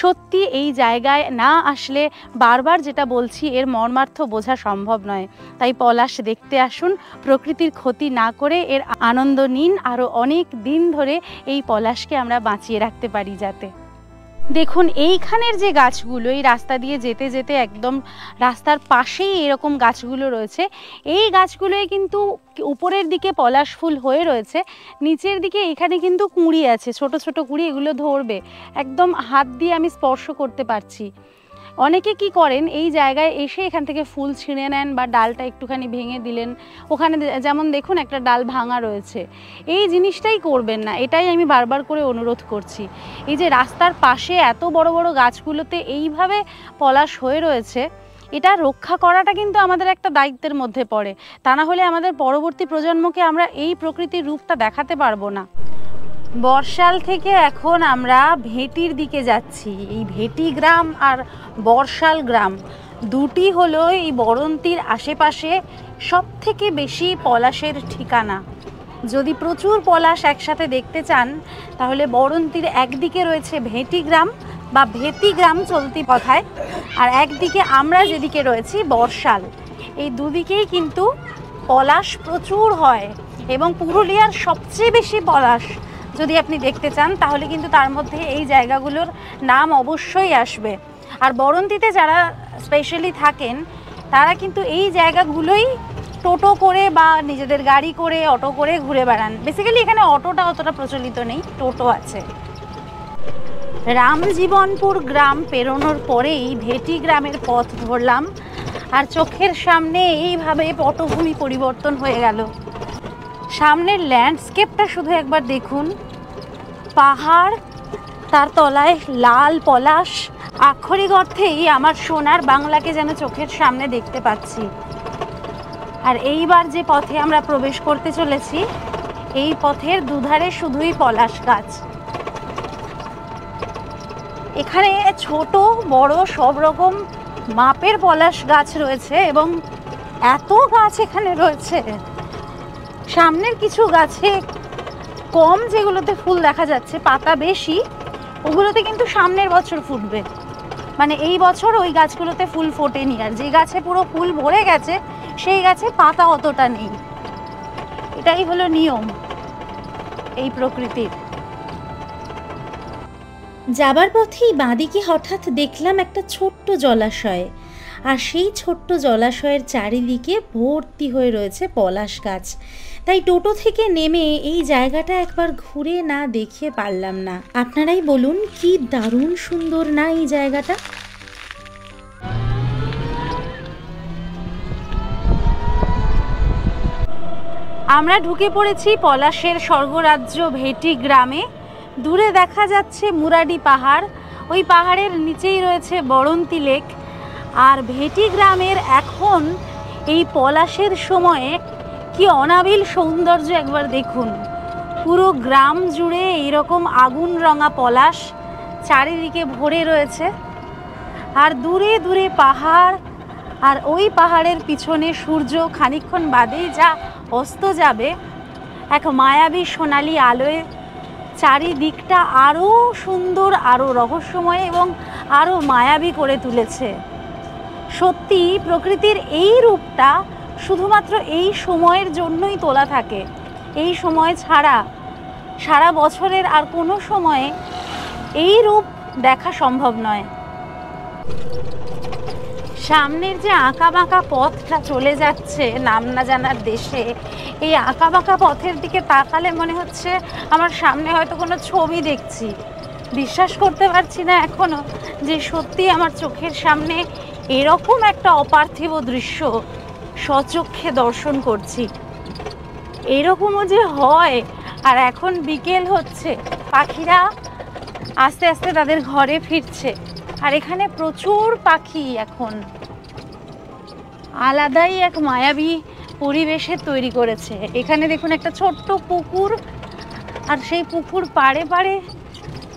সত্যি এই জায়গায় না আসলে বারবার যেটা বলছি এর মর্মার্থ বোঝা সম্ভব নয়। তাই পলাশ দেখতে আসুন, প্রকৃতির ক্ষতি না করে এর আনন্দ নিন, আরও অনেক দিন ধরে এই পলাশকে আমরা বাঁচিয়ে রাখতে পারি। যাতে দেখুন এইখানের যে গাছগুলো, এই রাস্তা দিয়ে যেতে যেতে একদম রাস্তার পাশেই এরকম গাছগুলো রয়েছে। এই গাছগুলোয় কিন্তু উপরের দিকে পলাশ ফুল হয়ে রয়েছে, নিচের দিকে এখানে কিন্তু কুঁড়ি আছে, ছোট ছোট কুঁড়ি। এগুলো ধরবে, একদম হাত দিয়ে আমি স্পর্শ করতে পারছি। অনেকে কি করেন, এই জায়গায় এসে এখান থেকে ফুল ছিঁড়ে নেন বা ডালটা একটুখানি ভেঙে দিলেন। ওখানে যেমন দেখুন একটা ডাল ভাঙা রয়েছে। এই জিনিসটাই করবেন না, এটাই আমি বারবার করে অনুরোধ করছি। এই যে রাস্তার পাশে এত বড় বড় গাছগুলোতে এইভাবে পলাশ হয়ে রয়েছে, এটা রক্ষা করাটা কিন্তু আমাদের একটা দায়িত্বের মধ্যে পড়ে। তা না হলে আমাদের পরবর্তী প্রজন্মকে আমরা এই প্রকৃতির রূপটা দেখাতে পারবো না। বর্ষাল থেকে এখন আমরা ভেটির দিকে যাচ্ছি। এই ভেটি গ্রাম আর বর্ষাল গ্রাম দুটি হলো এই বরন্তির আশেপাশে সবথেকে বেশি পলাশের ঠিকানা। যদি প্রচুর পলাশ একসাথে দেখতে চান তাহলে বরন্তির একদিকে রয়েছে ভেটি গ্রাম বা ভেতি গ্রাম চলতি কথায়, আর একদিকে আমরা যেদিকে রয়েছি বর্ষাল। এই দুদিকেই কিন্তু পলাশ প্রচুর হয়, এবং পুরুলিয়ার সবচেয়ে বেশি পলাশ যদি আপনি দেখতে চান তাহলে কিন্তু তার মধ্যে এই জায়গাগুলোর নাম অবশ্যই আসবে। আর বরন্তিতে যারা স্পেশালি থাকেন তারা কিন্তু এই জায়গাগুলোই টোটো করে বা নিজেদের গাড়ি করে, অটো করে ঘুরে বেড়ান। বেসিক্যালি এখানে অটোটা অতটা প্রচলিত নেই, টোটো আছে। রামজীবনপুর গ্রাম পেরোনোর পরেই ভেটি গ্রামের পথ ধরলাম, আর চোখের সামনে এইভাবে পটভূমি পরিবর্তন হয়ে গেল। সামনের ল্যান্ডস্কেপটা শুধু একবার দেখুন, পাহাড়, তার তলায় লাল পলাশ। আক্ষরিক অর্থেই আমার সোনার বাংলাকে যেন চোখের সামনে দেখতে পাচ্ছি। আর এইবার যে পথে আমরা প্রবেশ করতে চলেছি, এই পথের দুধারে শুধুই পলাশ গাছ। এখানে ছোট বড় সব রকম মাপের পলাশ গাছ রয়েছে, এবং এত গাছ এখানে রয়েছে। সামনের কিছু গাছে কম, যেগুলোতে ফুল দেখা যাচ্ছে, পাতা বেশি, ওগুলোতে কিন্তু সামনের বছর ফুটবে। মানে এই বছর ওই গাছগুলোতে ফুল ফোটেনি, আর যে গাছে পুরো ফুল ভরে গেছে সেই গাছে পাতা অতটা নেই। এটাই হলো নিয়ম এই প্রকৃতির। যাবার পথেই বাঁদিকে হঠাৎ দেখলাম একটা ছোট্ট জলাশয়, আর সেই ছোট্ট জলাশয়ের চারিদিকে ভর্তি হয়ে রয়েছে পলাশ গাছ। তাই টোটো থেকে নেমে এই জায়গাটা একবার ঘুরে না দেখে পারলাম না। আপনারাই বলুন, কি দারুণ সুন্দর না এই জায়গাটা। আমরা ঢুকে পড়েছি পলাশের স্বর্গরাজ্য ভেটি গ্রামে। দূরে দেখা যাচ্ছে মুরাডি পাহাড়, ওই পাহাড়ের নিচেই রয়েছে বরন্তি লেক। আর ভেটি গ্রামের এখন এই পলাশের সময়ে কি অনাবিল সৌন্দর্য একবার দেখুন। পুরো গ্রাম জুড়ে এইরকম আগুন রঙা পলাশ চারিদিকে ভরে রয়েছে, আর দূরে দূরে পাহাড়, আর ওই পাহাড়ের পিছনে সূর্য খানিকক্ষণ বাদেই যা অস্ত যাবে এক মায়াবী সোনালি আলোয় চারিদিকটা আরও সুন্দর, আরও রহস্যময় এবং আরও মায়াবী করে তুলেছে। সত্যি প্রকৃতির এই রূপটা শুধুমাত্র এই সময়ের জন্যই তোলা থাকে। এই সময় ছাড়া সারা বছরের আর কোনো সময়ে এই রূপ দেখা সম্ভব নয়। সামনের যে আঁকা বাঁকা পথটা চলে যাচ্ছে নাম না জানার দেশে, এই আঁকা বাঁকা পথের দিকে তাকালে মনে হচ্ছে আমার সামনে হয়তো কোনো ছবি দেখছি। বিশ্বাস করতে পারছি না এখনো যে সত্যি আমার চোখের সামনে এরকম একটা অপার্থিব দৃশ্য স্বচক্ষে দর্শন করছি। এরকমও যে হয়। আর এখন বিকেল হচ্ছে, পাখিরা আস্তে আস্তে তাদের ঘরে ফিরছে। আর এখানে প্রচুর পাখি এখন আলাদাই এক মায়াবী পরিবেশের তৈরি করেছে। এখানে দেখুন একটা ছোট্ট পুকুর, আর সেই পুকুর পাড়ে পাড়ে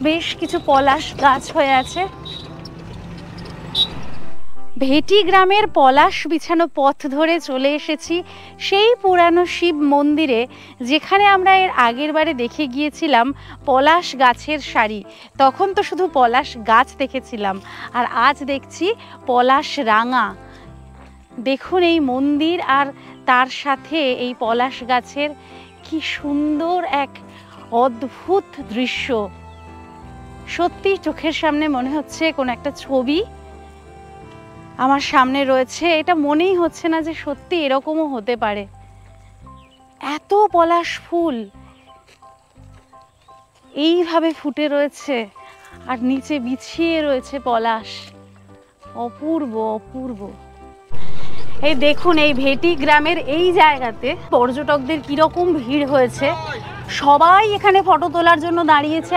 বেশ কিছু পলাশ গাছ হয়ে আছে। ভেটি গ্রামের পলাশ বিছানো পথ ধরে চলে এসেছি সেই পুরানো শিব মন্দিরে, যেখানে আমরা এর আগের বারে দেখে গিয়েছিলাম পলাশ গাছের সারি। তখন তো শুধু পলাশ গাছ দেখেছিলাম, আর আজ দেখছি পলাশ রাঙা। দেখুন এই মন্দির আর তার সাথে এই পলাশ গাছের কি সুন্দর এক অদ্ভুত দৃশ্য। সত্যি চোখের সামনে মনে হচ্ছে কোন একটা ছবি আমার সামনে রয়েছে। এটা মনেই হচ্ছে না যে সত্যি এরকমও হতে পারে। এত পলাশ ফুল এইভাবে ফুটে রয়েছে আর নিচে বিছিয়ে রয়েছে পলাশ। অপূর্ব অপূর্ব। এই দেখুন এই ভেটি গ্রামের এই জায়গাতে পর্যটকদের কিরকম ভিড় হয়েছে। সবাই এখানে ফটো তোলার জন্য দাঁড়িয়েছে।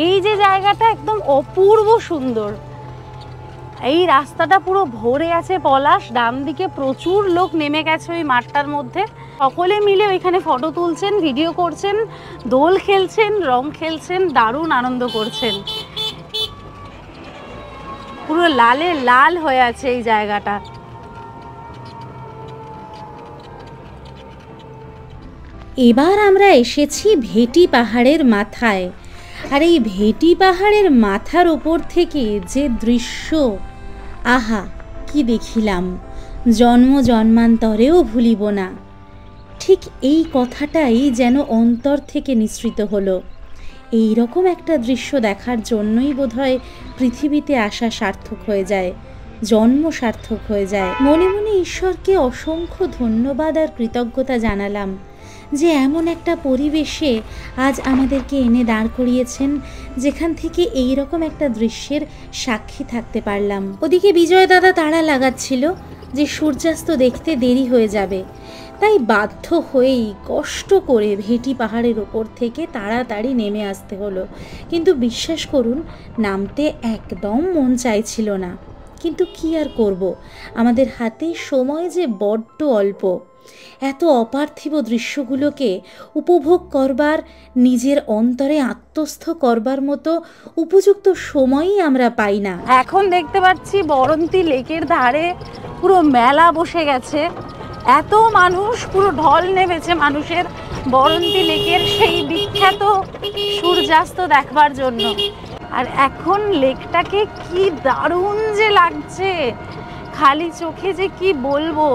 এই যে জায়গাটা একদম অপূর্ব সুন্দর। এই রাস্তাটা পুরো ভরে আছে পলাশ। ডান দিকে প্রচুর লোক নেমে গেছে ওই মাঠটার মধ্যে। সকলে মিলে ওইখানে ফটো তুলছেন, ভিডিও করছেন, দোল খেলছেন, রং খেলছেন, দারুণ আনন্দ করছেন। পুরো লালে লাল হয়ে আছে এই জায়গাটা। এবার আমরা এসেছি ভেটি পাহাড়ের মাথায়। আর এই ভেটি পাহাড়ের মাথার ওপর থেকে যে দৃশ্য, আহা কি দেখিলাম, জন্ম জন্মান্তরেও ভুলিব না। ঠিক এই কথাটাই যেন অন্তর থেকে নিঃসৃত হলো। এই রকম একটা দৃশ্য দেখার জন্যই বোধহয় পৃথিবীতে আসা সার্থক হয়ে যায়, জন্ম সার্থক হয়ে যায়। মনে মনে ঈশ্বরকে অসংখ্য ধন্যবাদ আর কৃতজ্ঞতা জানালাম যে এমন একটা পরিবেশে আজ আমাদেরকে এনে দাঁড় করিয়েছেন, যেখান থেকে এই রকম একটা দৃশ্যের সাক্ষী থাকতে পারলাম। ওদিকে বিজয় দাদা তাড়া লাগাচ্ছিল যে সূর্যাস্ত দেখতে দেরি হয়ে যাবে, তাই বাধ্য হয়েই কষ্ট করে ভেটি পাহাড়ের ওপর থেকে তাড়াতাড়ি নেমে আসতে হলো। কিন্তু বিশ্বাস করুন, নামতে একদম মন চাইছিল না। কিন্তু কি আর করব, আমাদের হাতে সময় যে বড্ড অল্প। এত অপার্থিব দৃশ্যগুলোকে উপভোগ করবার, নিজের অন্তরে আত্মস্থ করবার মতো উপযুক্ত সময়ই আমরা পাই না। এখন দেখতে পাচ্ছি বরন্তী লেকের ধারে পুরো মেলা বসে গেছে। এত মানুষ, পুরো ঢল নেমেছে মানুষের বরন্তী লেকের সেই বিখ্যাত সূর্যাস্ত দেখবার জন্য। আর এখন লেকটাকে কি দারুণ যে লাগছে, খালি চোখে যে কি বলবো।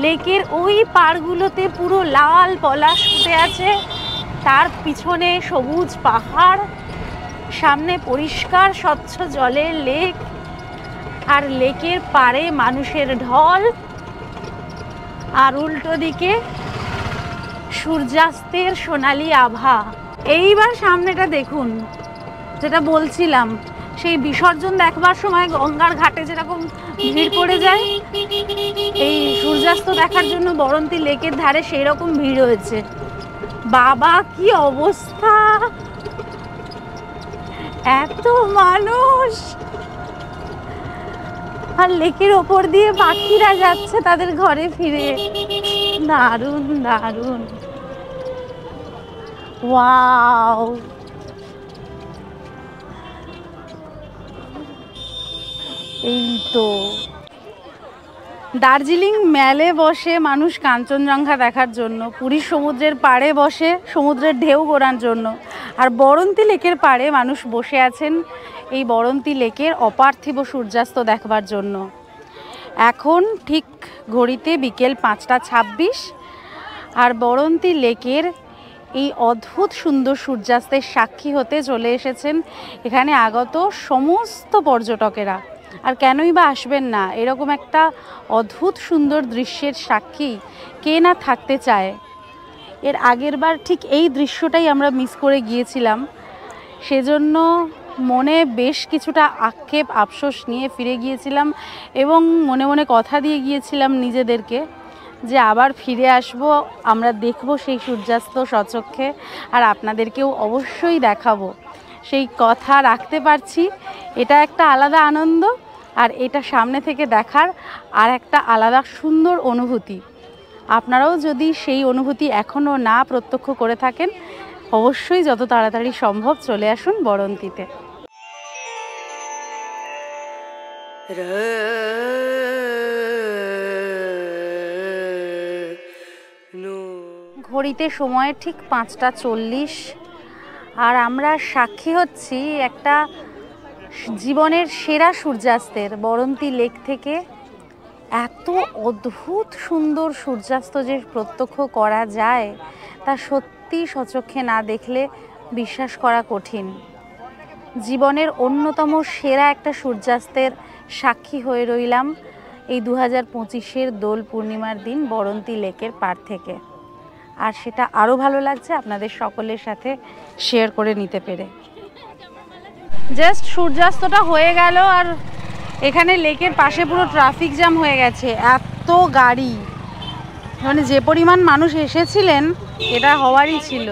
লেকের ওই পাড়গুলোতে পুরো লাল পলাশ ফুটে আছে, তার পিছনে সবুজ পাহাড়, সামনে পরিষ্কার স্বচ্ছ জলের লেক, আর লেকের পাড়ে মানুষের ঢল, আর উল্টো দিকে সূর্যাস্তের সোনালি আভা। এইবার সামনেটা দেখুন, যেটা বলছিলাম, সেই বিসর্জন দেখবার সময় গঙ্গার ঘাটে যেরকম ভিড় পড়ে যায়, এই সূর্যাস্ত দেখার জন্য বরন্তী লেকের ধারে সেই রকম ভিড় হয়েছে। বাবা কি অবস্থা, এত মানুষ! আর লেকের ওপর দিয়ে পাখিরা যাচ্ছে তাদের ঘরে ফিরে। দারুণ দারুণ, ওয়াও! এই তো দার্জিলিং মেলে বসে মানুষ কাঞ্চনজঙ্ঘা দেখার জন্য, পুরীর সমুদ্রের পাড়ে বসে সমুদ্রের ঢেউ গোড়ার জন্য, আর বরন্তী লেকের পাড়ে মানুষ বসে আছেন এই বরন্তী লেকের অপার্থিব সূর্যাস্ত দেখবার জন্য। এখন ঠিক ঘড়িতে বিকেল 5টা 26, আর বরন্তী লেকের এই অদ্ভুত সুন্দর সূর্যাস্তের সাক্ষী হতে চলে এসেছেন এখানে আগত সমস্ত পর্যটকেরা। আর কেনই বা আসবেন না, এরকম একটা অদ্ভুত সুন্দর দৃশ্যের সাক্ষী কে না থাকতে চায়। এর আগের বার ঠিক এই দৃশ্যটাই আমরা মিস করে গিয়েছিলাম, সেজন্য মনে বেশ কিছুটা আক্ষেপ আফসোস নিয়ে ফিরে গিয়েছিলাম এবং মনে মনে কথা দিয়ে গিয়েছিলাম নিজেদেরকে যে আবার ফিরে আসব, আমরা দেখব সেই সূর্যাস্ত স্বচক্ষে আর আপনাদেরকেও অবশ্যই দেখাবো। সেই কথা রাখতে পারছি, এটা একটা আলাদা আনন্দ, আর এটা সামনে থেকে দেখার আর একটা আলাদা সুন্দর অনুভূতি। আপনারাও যদি সেই অনুভূতি এখনও না প্রত্যক্ষ করে থাকেন, অবশ্যই যত তাড়াতাড়ি সম্ভব চলে আসুন বরন্তিতে। ঘড়িতে সময় ঠিক 5:40, আর আমরা সাক্ষী হচ্ছি একটা জীবনের সেরা সূর্যাস্তের। বরন্তী লেক থেকে এত অদ্ভুত সুন্দর সূর্যাস্ত যে প্রত্যক্ষ করা যায় তা সত্যি স্বচক্ষে না দেখলে বিশ্বাস করা কঠিন। জীবনের অন্যতম সেরা একটা সূর্যাস্তের সাক্ষী হয়ে রইলাম এই 2025-এর দোল পূর্ণিমার দিন বরন্তী লেকের পাড় থেকে। আর সেটা আরও ভালো লাগছে আপনাদের সকলের সাথে শেয়ার করে নিতে পেরে। জাস্ট সূর্যাস্তটা হয়ে গেল আর এখানে লেকের পাশে পুরো ট্রাফিক জ্যাম হয়ে গেছে, এত গাড়ি, মানে যে পরিমাণ মানুষ এসেছিলেন এটা হওয়ারই ছিল।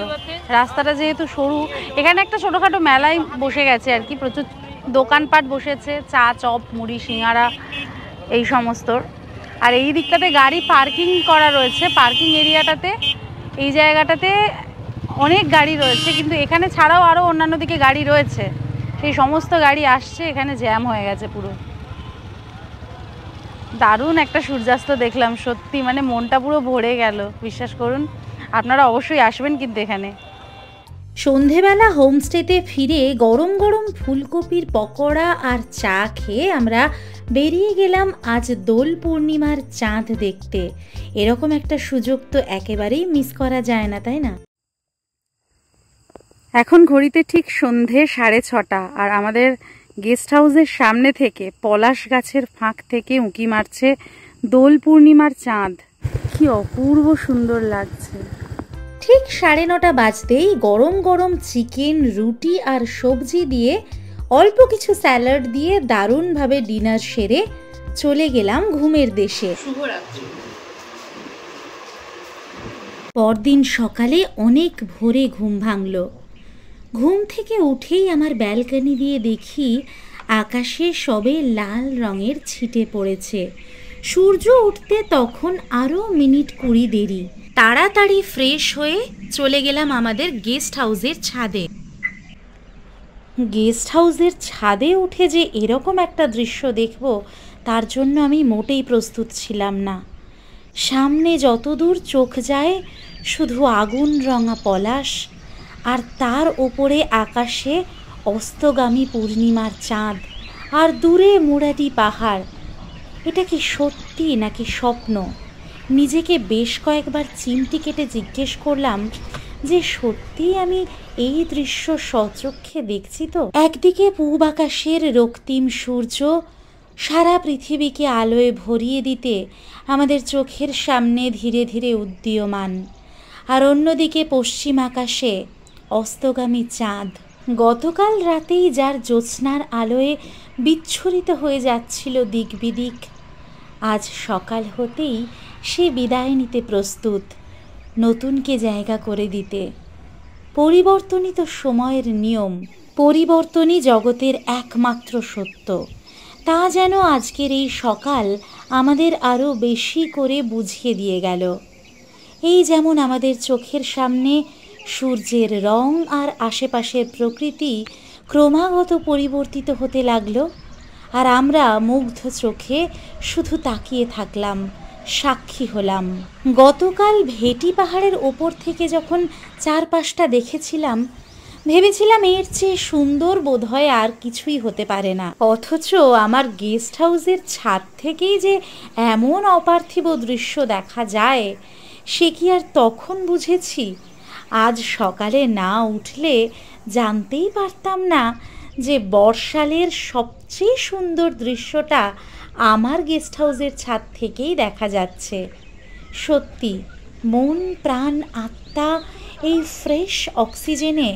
রাস্তাটা যেহেতু সরু, এখানে একটা ছোটোখাটো মেলায় বসে গেছে আর কি, প্রচুর দোকানপাট বসেছে, চা চপ মুড়ি সিঙ্গারা এই সমস্তর। আর এই দিকটাতে গাড়ি পার্কিং করা রয়েছে, পার্কিং এরিয়াটাতে এই জায়গাটাতে অনেক গাড়ি রয়েছে, কিন্তু এখানে ছাড়াও আরও অন্যান্য দিকে গাড়ি রয়েছে, সেই সমস্ত গাড়ি আসছে, এখানে জ্যাম হয়ে গেছে পুরো। দারুণ একটা সূর্যাস্ত দেখলাম, সত্যি মানে মনটা পুরো ভরে গেল, বিশ্বাস করুন। আপনারা অবশ্যই আসবেন কিন্তু এখানে। সন্ধেবেলা হোমস্টেতে ফিরে গরম গরম ফুলকপির পকোড়া আর চা খেয়ে আমরা বেরিয়ে গেলাম আজ দোল পূর্ণিমার চাঁদ দেখতে। এরকম একটা সুযোগ তো একেবারেই মিস করা যায় না, তাই না? এখন ঘড়িতে ঠিক সন্ধে 6:30, আর আমাদের গেস্ট হাউসের সামনে থেকে পলাশ গাছের ফাঁক থেকে উঁকি মারছে দোল পূর্ণিমার চাঁদ। কি অপূর্ব সুন্দর লাগছে। ঠিক 9:30 বাজতেই গরম গরম চিকেন, রুটি আর সবজি দিয়ে অল্প কিছু স্যালাড দিয়ে দারুণভাবে ডিনার সেরে চলে গেলাম ঘুমের দেশে। পরদিন সকালে অনেক ভোরে ঘুম ভাঙল। ঘুম থেকে উঠেই আমার ব্যালকনি দিয়ে দেখি আকাশে সবে লাল রঙের ছিটে পড়েছে। সূর্য উঠতে তখন আরও মিনিট 20 দেরি। তাড়াতাড়ি ফ্রেশ হয়ে চলে গেলাম আমাদের গেস্ট হাউসের ছাদে। গেস্ট হাউসের ছাদে উঠে যে এরকম একটা দৃশ্য দেখব তার জন্য আমি মোটেই প্রস্তুত ছিলাম না। সামনে যতদূর চোখ যায় শুধু আগুন রঙা পলাশ, আর তার ওপরে আকাশে অস্তগামী পূর্ণিমার চাঁদ, আর দূরে মুরাটি পাহাড়। এটা কি সত্যি নাকি স্বপ্ন? নিজেকে বেশ কয়েকবার চিমটি কেটে জিজ্ঞেস করলাম যে সত্যিই আমি এই দৃশ্য স্বচক্ষে দেখছি তো। একদিকে পূব আকাশের রক্তিম সূর্য সারা পৃথিবীকে আলোয় ভরিয়ে দিতে আমাদের চোখের সামনে ধীরে ধীরে উদীয়মান, আর অন্যদিকে পশ্চিম আকাশে অস্তগামী চাঁদ গতকাল রাতেই যার জ্যোৎস্নার আলোয় বিচ্ছুরিত হয়ে যাচ্ছিল দিক বিদিক, আজ সকাল হতেই সে বিদায় নিতে প্রস্তুত, নতুনকে জায়গা করে দিতে। পরিবর্তনই তো সময়ের নিয়ম, পরিবর্তনই জগতের একমাত্র সত্য। তা যেন আজকের এই সকাল আমাদের আরও বেশি করে বুঝিয়ে দিয়ে গেল। এই যেমন আমাদের চোখের সামনে সূর্যের রং আর আশেপাশের প্রকৃতি ক্রমাগত পরিবর্তিত হতে লাগলো, আর আমরা মুগ্ধ চোখে শুধু তাকিয়ে থাকলাম, সাক্ষী হলাম। গতকাল ভেটি পাহাড়ের ওপর থেকে যখন চারপাশটা দেখেছিলাম, ভেবেছিলাম এর চেয়ে সুন্দর বোধহয় আর কিছুই হতে পারে না। অথচ আমার গেস্ট হাউসের ছাদ থেকেই যে এমন অপার্থিব দৃশ্য দেখা যায় সে কি আর তখন বুঝেছি? আজ সকালে না উঠলে জানতেই পারতাম না যে বর্ষালের সবচেয়ে সুন্দর দৃশ্যটা আমার গেস্ট হাউসের ছাদ থেকেই দেখা যাচ্ছে। সত্যি মন প্রাণ আত্মা এই ফ্রেশ অক্সিজেনে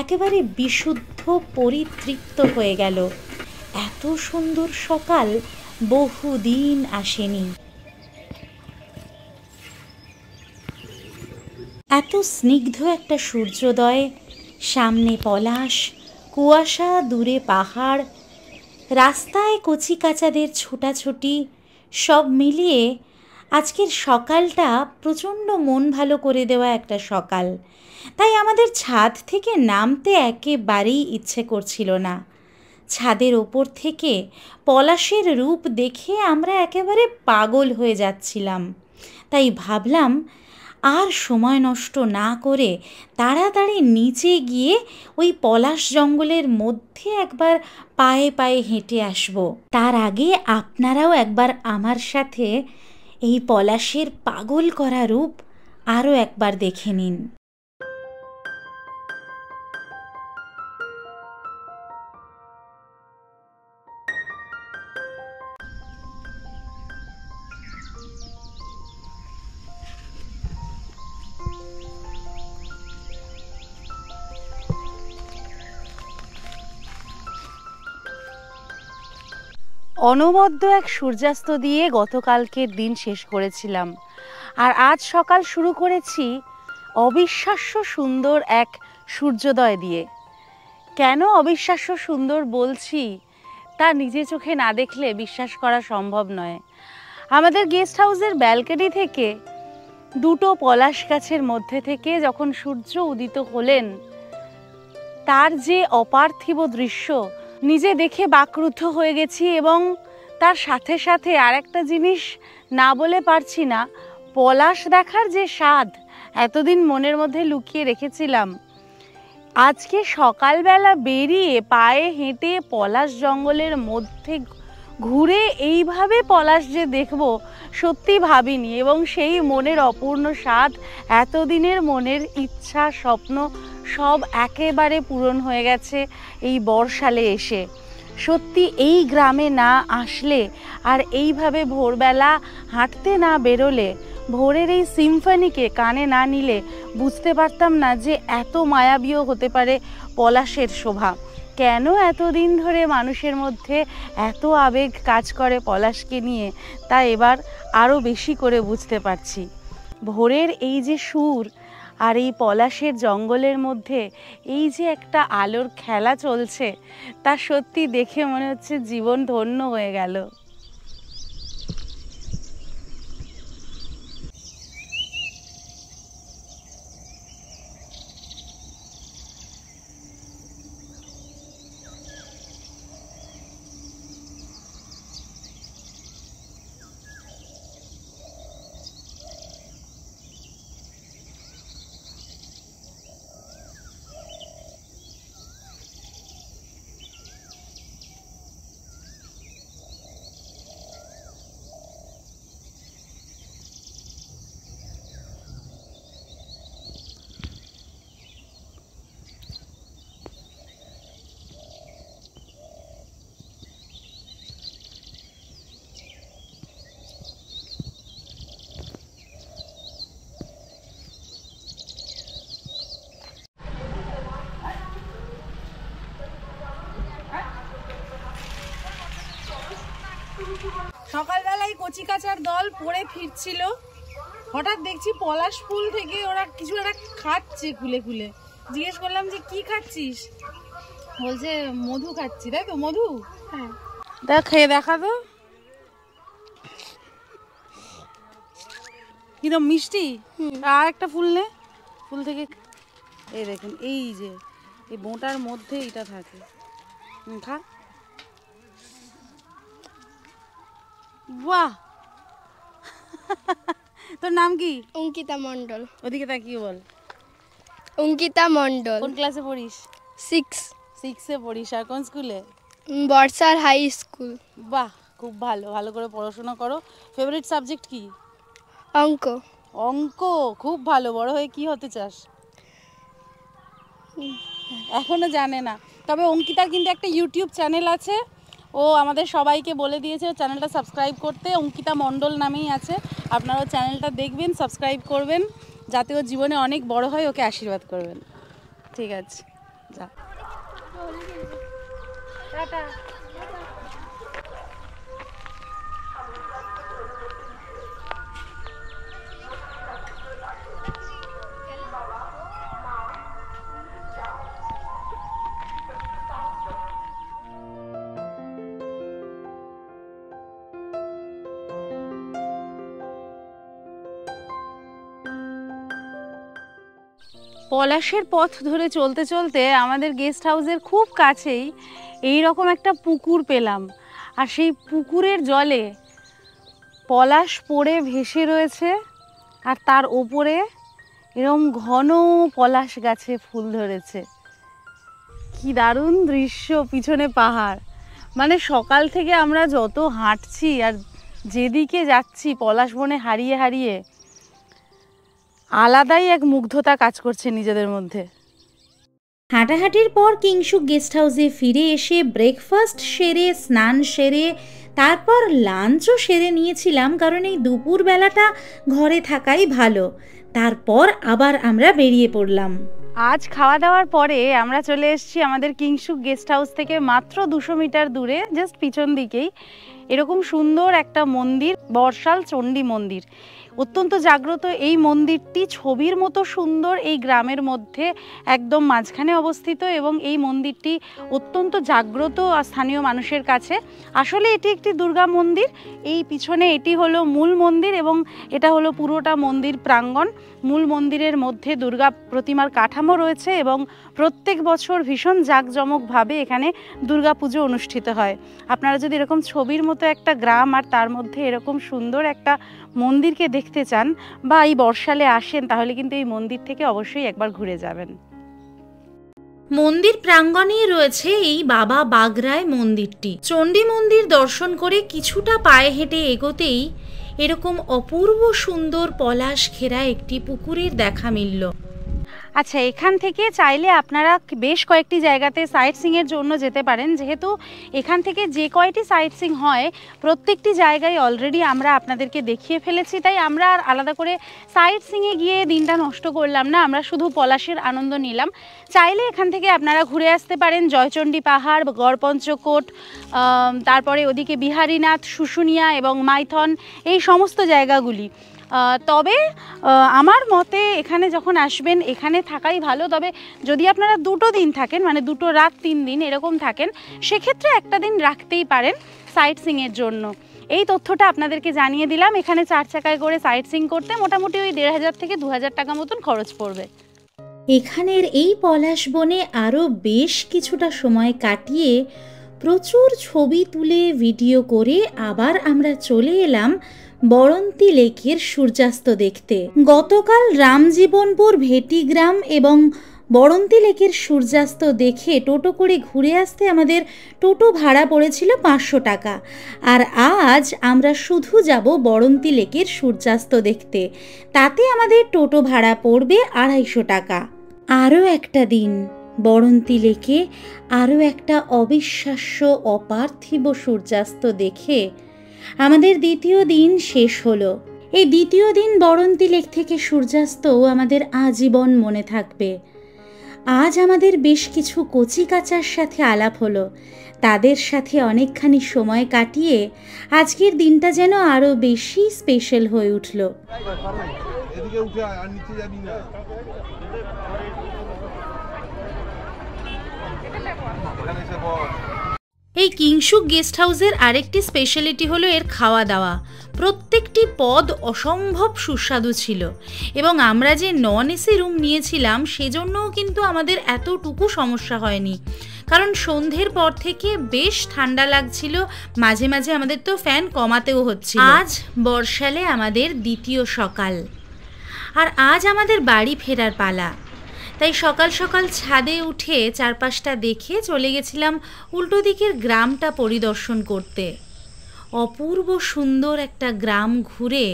একেবারে বিশুদ্ধ পরিতৃপ্ত হয়ে গেল। এত সুন্দর সকাল বহুদিন আসেনি। এত স্নিগ্ধ একটা সূর্যোদয়, সামনে পলাশ, কুয়াশা, দূরে পাহাড়, রাস্তায় কচিকাঁচাদের ছোটাছুটি, সব মিলিয়ে আজকের সকালটা প্রচণ্ড মন ভালো করে দেওয়া একটা সকাল। তাই আমাদের ছাদ থেকে নামতে একেবারেই ইচ্ছে করছিল না। ছাদের ওপর থেকে পলাশের রূপ দেখে আমরা একেবারে পাগল হয়ে যাচ্ছিলাম। তাই ভাবলাম আর সময় নষ্ট না করে তাড়াতাড়ি নিচে গিয়ে ওই পলাশ জঙ্গলের মধ্যে একবার পায়ে পায়ে হেঁটে আসব। তার আগে আপনারাও একবার আমার সাথে এই পলাশের পাগল করা রূপ আরও একবার দেখে নিন। অনবদ্য এক সূর্যাস্ত দিয়ে গতকালকের দিন শেষ করেছিলাম, আর আজ সকাল শুরু করেছি অবিশ্বাস্য সুন্দর এক সূর্যোদয় দিয়ে। কেন অবিশ্বাস্য সুন্দর বলছি তা নিজে চোখে না দেখলে বিশ্বাস করা সম্ভব নয়। আমাদের গেস্ট হাউসের ব্যালকনি থেকে দুটো পলাশ গাছের মধ্যে থেকে যখন সূর্য উদিত হলেন, তার যে অপার্থিব দৃশ্য নিজে দেখে বাকরুদ্ধ হয়ে গেছি। এবং তার সাথে সাথে আরেকটা জিনিস না বলে পারছি না, পলাশ দেখার যে স্বাদ এতদিন মনের মধ্যে লুকিয়ে রেখেছিলাম, আজকে সকালবেলা বেরিয়ে পায়ে হেঁটে পলাশ জঙ্গলের মধ্যে ঘুরে এইভাবে পলাশ যে দেখব সত্যি ভাবিনি। এবং সেই মনের অপূর্ণ স্বাদ, এতদিনের মনের ইচ্ছা স্বপ্ন সব একেবারে পূরণ হয়ে গেছে এই বর্ষালে এসে। সত্যি এই গ্রামে না আসলে আর এইভাবে ভোরবেলা হাঁটতে না বেরোলে, ভোরের এই সিম্ফনিকে কানে না নিলে বুঝতে পারতাম না যে এত মায়াবীও হতে পারে পলাশের শোভা। কেন এতদিন ধরে মানুষের মধ্যে এত আবেগ কাজ করে পলাশকে নিয়ে, তা এবার আরও বেশি করে বুঝতে পারছি। ভোরের এই যে সুর আর এই পলাশের জঙ্গলের মধ্যে এই যে একটা আলোর খেলা চলছে, তা সত্যি দেখে মনে হচ্ছে জীবন ধন্য হয়ে গেল। সকালবেলায় কচিকাচার দল পড়ে ফিরছিল, হঠাৎ দেখছি পলাশ ফুল থেকে ওরা কিছু একটা খাচ্ছে খুলে খুলে। জিজ্ঞেস করলাম যে কি খাচ্ছিস, বলছে মধু খাচ্ছি। তাই তো, মধু? হ্যাঁ। দেখ, খেয়ে দেখা তো কিরম মিষ্টি। আর একটা ফুল নে, ফুল থেকে এই দেখুন, এই যে এই বোঁটার মধ্যে এটা থাকে, খা। বাহ, তোর নাম কি? অঙ্কিতা মণ্ডল। ওদিকে তাকিয়ে বল। অঙ্কিতা মণ্ডল। কোন ক্লাসে পড়িস? 6 6-এ পড়িস। আর কোন স্কুলে? বর্ষার হাই স্কুল। বাহ, খুব ভালো, ভালো করে পড়াশোনা করো। ফেভারিট সাবজেক্ট কি? অঙ্ক। অঙ্ক, খুব ভালো। বড় হয়ে কি হতে চাস? এখনো জানে না। তবে অঙ্কিতার কিন্তু একটা ইউটিউব চ্যানেল আছে, ও আমাদের সবাইকে বলে দিয়েছে ও চ্যানেলটা সাবস্ক্রাইব করতে, অঙ্কিতা মণ্ডল নামেই আছে। আপনারা চ্যানেলটা দেখবেন, সাবস্ক্রাইব করবেন, যাতে ও জীবনে অনেক বড় হয়, ওকে আশীর্বাদ করবেন। ঠিক আছে, যা টাটা। পলাশের পথ ধরে চলতে চলতে আমাদের গেস্ট হাউসের খুব কাছেই এই রকম একটা পুকুর পেলাম, আর সেই পুকুরের জলে পলাশ পড়ে ভেসে রয়েছে, আর তার ওপরে এরকম ঘন পলাশ গাছে ফুল ধরেছে। কি দারুণ দৃশ্য, পিছনে পাহাড়। মানে সকাল থেকে আমরা যত হাঁটছি আর যেদিকে যাচ্ছি পলাশ বনে হারিয়ে হারিয়ে আলাদাই এক মুগ্ধতা কাজ করছে নিজেদের মধ্যে। হাঁটাহাঁটির পর কিংশুক গেস্ট হাউসে ফিরে এসে ব্রেকফাস্ট সেরে, স্নান সেরে, তারপর লাঞ্চও সেরে নিয়েছিলাম, কারণ এই দুপুরবেলাটা ঘরে থাকাই ভালো। তারপর আবার আমরা বেরিয়ে পড়লাম। আজ খাওয়া দাওয়ার পরে আমরা চলে এসেছি আমাদের কিংশুক গেস্ট হাউস থেকে মাত্র 200 মিটার দূরে, জাস্ট পিছন দিকেই এরকম সুন্দর একটা মন্দির, বর্ষাল চণ্ডী মন্দির। অত্যন্ত জাগ্রত এই মন্দিরটি, ছবির মতো সুন্দর, এই গ্রামের মধ্যে একদম মাঝখানে অবস্থিত, এবং এই মন্দিরটি অত্যন্ত জাগ্রত স্থানীয় মানুষের কাছে। আসলে এটি একটি দুর্গা মন্দির। এই পিছনে এটি হলো মূল মন্দির, এবং এটা হলো পুরোটা মন্দির প্রাঙ্গণ। মূল মন্দিরের মধ্যে দুর্গা প্রতিমার কাঠামো রয়েছে, এবং প্রত্যেক বছর ভীষণ জাঁকজমকভাবে এখানে দুর্গা পুজো অনুষ্ঠিত হয়। আপনারা যদি এরকম ছবির মতো একটা গ্রাম আর তার মধ্যে এরকম সুন্দর একটা মন্দিরকে দেখতে চান বা এই বর্ষালে আসেন, তাহলে কিন্তু এই মন্দির থেকে অবশ্যই একবার ঘুরে যাবেন। মন্দির প্রাঙ্গণেই রয়েছে এই বাবা বাগরায় মন্দিরটি। চণ্ডী মন্দির দর্শন করে কিছুটা পায়ে হেঁটে এগোতেই এরকম অপূর্ব সুন্দর পলাশ ঘেরা একটি পুকুরের দেখা মিলল। আচ্ছা, এখান থেকে চাইলে আপনারা বেশ কয়েকটি জায়গাতে সাইট সিংয়ের জন্য যেতে পারেন। যেহেতু এখান থেকে যে কয়টি সাইট সিং হয় প্রত্যেকটি জায়গায় অলরেডি আমরা আপনাদেরকে দেখিয়ে ফেলেছি, তাই আমরা আর আলাদা করে সাইট সিংয়ে গিয়ে দিনটা নষ্ট করলাম না, আমরা শুধু পলাশের আনন্দ নিলাম। চাইলে এখান থেকে আপনারা ঘুরে আসতে পারেন জয়চণ্ডী পাহাড়, গড়পঞ্চকোট, তারপরে ওদিকে বিহারীনাথ, শুশুনিয়া এবং মাইথন, এই সমস্ত জায়গাগুলি। তবে আমার মতে এখানে যখন আসবেন এখানে থাকাই ভালো। তবে যদি আপনারা 2 দিন থাকেন, মানে 2 রাত 3 দিন এরকম থাকেন, সেক্ষেত্রে একটা দিন রাখতেই পারেন সাইট সিংয়ের জন্য। এই তথ্যটা আপনাদেরকে জানিয়ে দিলাম। এখানে 4 চাকায় করে সাইট সিং করতে মোটামুটি ওই 1500 থেকে 2000 টাকা মতন খরচ পড়বে। এখানের এই পলাশ বনে আরও বেশ কিছুটা সময় কাটিয়ে প্রচুর ছবি তুলে ভিডিও করে আবার আমরা চলে এলাম বড়ন্তি লেকের সূর্যাস্ত দেখতে। গতকাল রামজীবনপুর ভেটিগ্রাম এবং বড়ন্তি লেকের সূর্যাস্ত দেখে টোটো করে ঘুরে আসতে আমাদের টোটো ভাড়া পড়েছিল 500 টাকা, আর আজ আমরা শুধু যাব বড়ন্তি লেকের সূর্যাস্ত দেখতে, তাতে আমাদের টোটো ভাড়া পড়বে 250 টাকা। আরও একটা দিন বড়ন্তি লেকে আরও একটা অবিশ্বাস্য অপার্থিব সূর্যাস্ত দেখে আমাদের দ্বিতীয় দিন শেষ হলো। এই দ্বিতীয় দিন বড়ন্তি লেক থেকে সূর্যাস্ত আমাদের আজীবন মনে থাকবে। আজ আমাদের বেশ কিছু কচিকাচার সাথে আলাপ হলো, তাদের সাথে অনেকখানি সময় কাটিয়ে আজকের দিনটা যেন আরও বেশি স্পেশাল হয়ে উঠল। এই কিংশুক গেস্ট হাউসের আরেকটি স্পেশালিটি হলো এর খাওয়া দাওয়া। প্রত্যেকটি পদ অসম্ভব সুস্বাদু ছিল, এবং আমরা যে নন এসি রুম নিয়েছিলাম সেজন্যও কিন্তু আমাদের এতটুকু সমস্যা হয়নি, কারণ সন্ধ্যের পর থেকে বেশ ঠান্ডা লাগছিল, মাঝে মাঝে আমাদের তো ফ্যান কমাতেও হচ্ছিল। আজ বর্ষালে আমাদের দ্বিতীয় সকাল, আর আজ আমাদের বাড়ি ফেরার পালা। তাই সকাল সকাল ছাদে উঠে চারপাশটা দেখে চলে গেছিলাম উল্টো দিকের গ্রামটা পরিদর্শন করতে। অপূর্ব সুন্দর একটা গ্রাম ঘুরে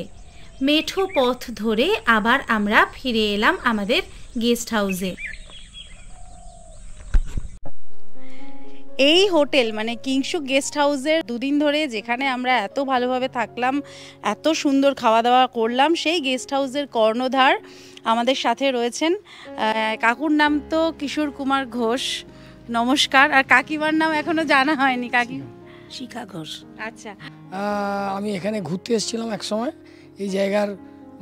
মেঠো পথ ধরে আবার আমরা ফিরে এলাম আমাদের গেস্ট হাউসে। এই হোটেল মানে কিংসু গেস্ট হাউসের দুদিন ধরে যেখানে আমরা এত ভালোভাবে থাকলাম, এত সুন্দর খাওয়া দাওয়া করলাম, সেই গেস্ট হাউসের কর্ণধার আমাদের সাথে রয়েছেন। কাকুর নাম তো কিশোর কুমার ঘোষ, নমস্কার। আর কাকিমার নাম এখনো জানা হয়নি। কাকি শিখা ঘোষ। আচ্ছা, আমি এখানে ঘুরতে এসেছিলাম এক সময়। এই জায়গার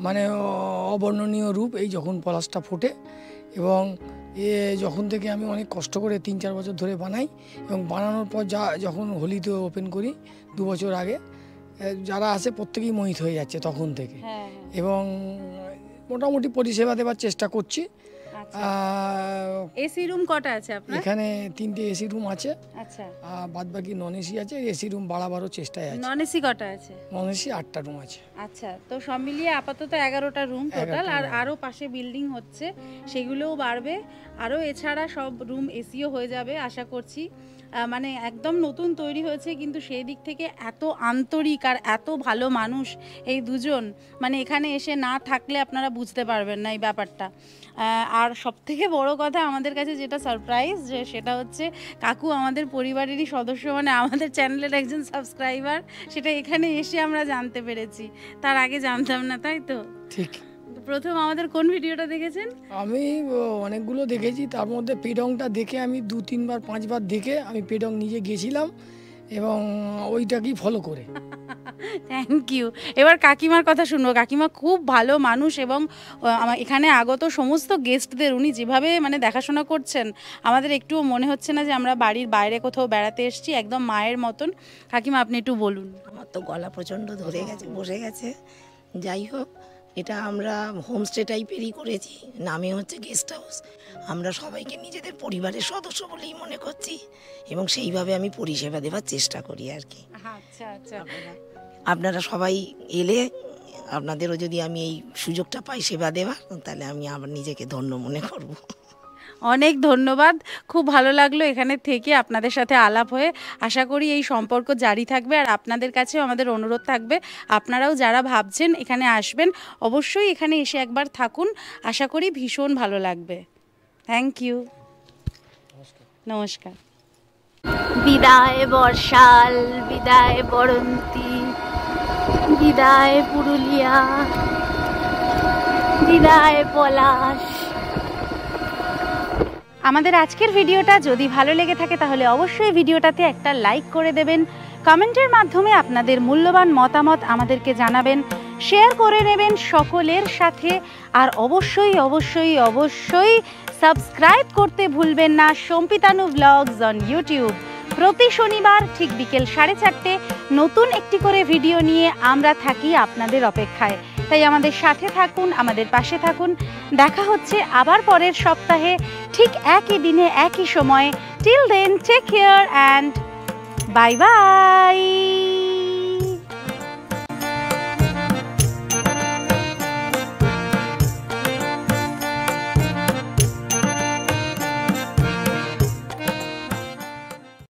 মানে অবর্ণনীয় রূপ এই যখন পলাশটা ফোটে, এবং যখন থেকে আমি অনেক কষ্ট করে 3-4 বছর ধরে বানাই, এবং বানানোর পর যখন হোলিতে ওপেন করি 2 বছর আগে, যারা আসে প্রত্যেকেই মোহিত হয়ে যাচ্ছে তখন থেকে। এবং মোটামুটি পরিষেবা দেওয়ার চেষ্টা করছি। এসি রুম কটা আছে আপনার? এখানে 3টে এসি রুম আছে। আচ্ছা, বাদ বাকি নন এসি আছে। এসি রুম বাড়াবারও চেষ্টায় আছে। নন এসি কটা আছে? নন এসি 8টা রুম আছে। আচ্ছা, তো সব মিলিয়ে আপাতত 11টা রুম টোটাল। আর আরও পাশে বিল্ডিং হচ্ছে, সেগুলোও বাড়বে আরও। এছাড়া সব রুম এসিও হয়ে যাবে আশা করছি। মানে একদম নতুন তৈরি হয়েছে, কিন্তু সেই দিক থেকে এত আন্তরিক আর এত ভালো মানুষ এই দুজন, মানে এখানে এসে না থাকলে আপনারা বুঝতে পারবেন না এই ব্যাপারটা। আর সবথেকে বড় কথা আমাদের কাছে যেটা সারপ্রাইজ, যে সেটা হচ্ছে কাকু আমাদের পরিবারেরই সদস্য, মানে আমাদের চ্যানেলের একজন সাবস্ক্রাইবার। সেটা এখানে এসে আমরা জানতে পেরেছি, তার আগে জানতাম না, তাই তো? ঠিক। প্রথম আমাদের কোন ভিডিওটা দেখেছেন? আমি অনেকগুলো দেখেছি, তার মধ্যে পেডংটা দেখে আমি 2-3 বার 5 বার দেখে আমি পেডং নিজে গেছিলাম, এবং ওইটাকেই ফলো করে। Thank you. এবার কাকিমার কথা শুনবো। কাকিমা খুব ভালো মানুষ, এবং এখানে আগত সমস্ত গেস্টদের উনি যেভাবে মানে দেখাশোনা করছেন, আমাদের একটুও মনে হচ্ছে না যে আমরা বাড়ির বাইরে কোথাও বেড়াতে এসেছি, একদম মায়ের মতন। কাকিমা, আপনি একটু বলুন। আমার তো গলা প্রচণ্ড ধরে গেছে, বসে গেছে। যাই হোক, এটা আমরা হোমস্টে টাইপেরই করেছি, নামে হচ্ছে গেস্ট হাউস। আমরা সবাইকে নিজেদের পরিবারের সদস্য বলেই মনে করছি, এবং সেইভাবে আমি পরিষেবা দেওয়ার চেষ্টা করি আর কি। আচ্ছা আচ্ছা, আপনারা সবাই এলে, আপনাদেরও যদি আমি এই সুযোগটা পাই সেবা দেওয়ার, তাহলে আমি আমার নিজেকে ধন্য মনে করব। অনেক ধন্যবাদ। খুব ভালো লাগলো এখানে থেকে আপনাদের সাথে আলাপ হয়ে। আশা করি এই সম্পর্ক জারি থাকবে। আর আপনাদের কাছেও আমাদের অনুরোধ থাকবে, আপনারাও যারা ভাবছেন এখানে আসবেন, অবশ্যই এখানে এসে একবার থাকুন। আশা করি ভীষণ ভালো লাগবে। Thank you. নমস্কার। বিদায় বর্ষাল, বিদায় বরন্তী, বিদায় পুরুলিয়া, বিদায় পলাশ। আমাদের আজকের ভিডিওটা যদি ভালো লেগে থাকে তাহলে অবশ্যই ভিডিওটাতে একটা লাইক করে দেবেন। কমেন্টের মাধ্যমে আপনাদের মূল্যবান মতামত আমাদেরকে জানাবেন, শেয়ার করে নেবেন সকলের সাথে। আর অবশ্যই অবশ্যই অবশ্যই সাবস্ক্রাইব করতে ভুলবেন না সম্পিতানু ব্লগস অন ইউটিউব। প্রতি শনিবার ঠিক বিকেল 4:30 নতুন একটি করে ভিডিও নিয়ে আমরা থাকি আপনাদের অপেক্ষায়। তাই আমাদের সাথে থাকুন, আমাদের পাশে থাকুন। দেখা হচ্ছে আবার পরের সপ্তাহে ঠিক একই দিনে একই সময়ে। Till then, take care and bye by.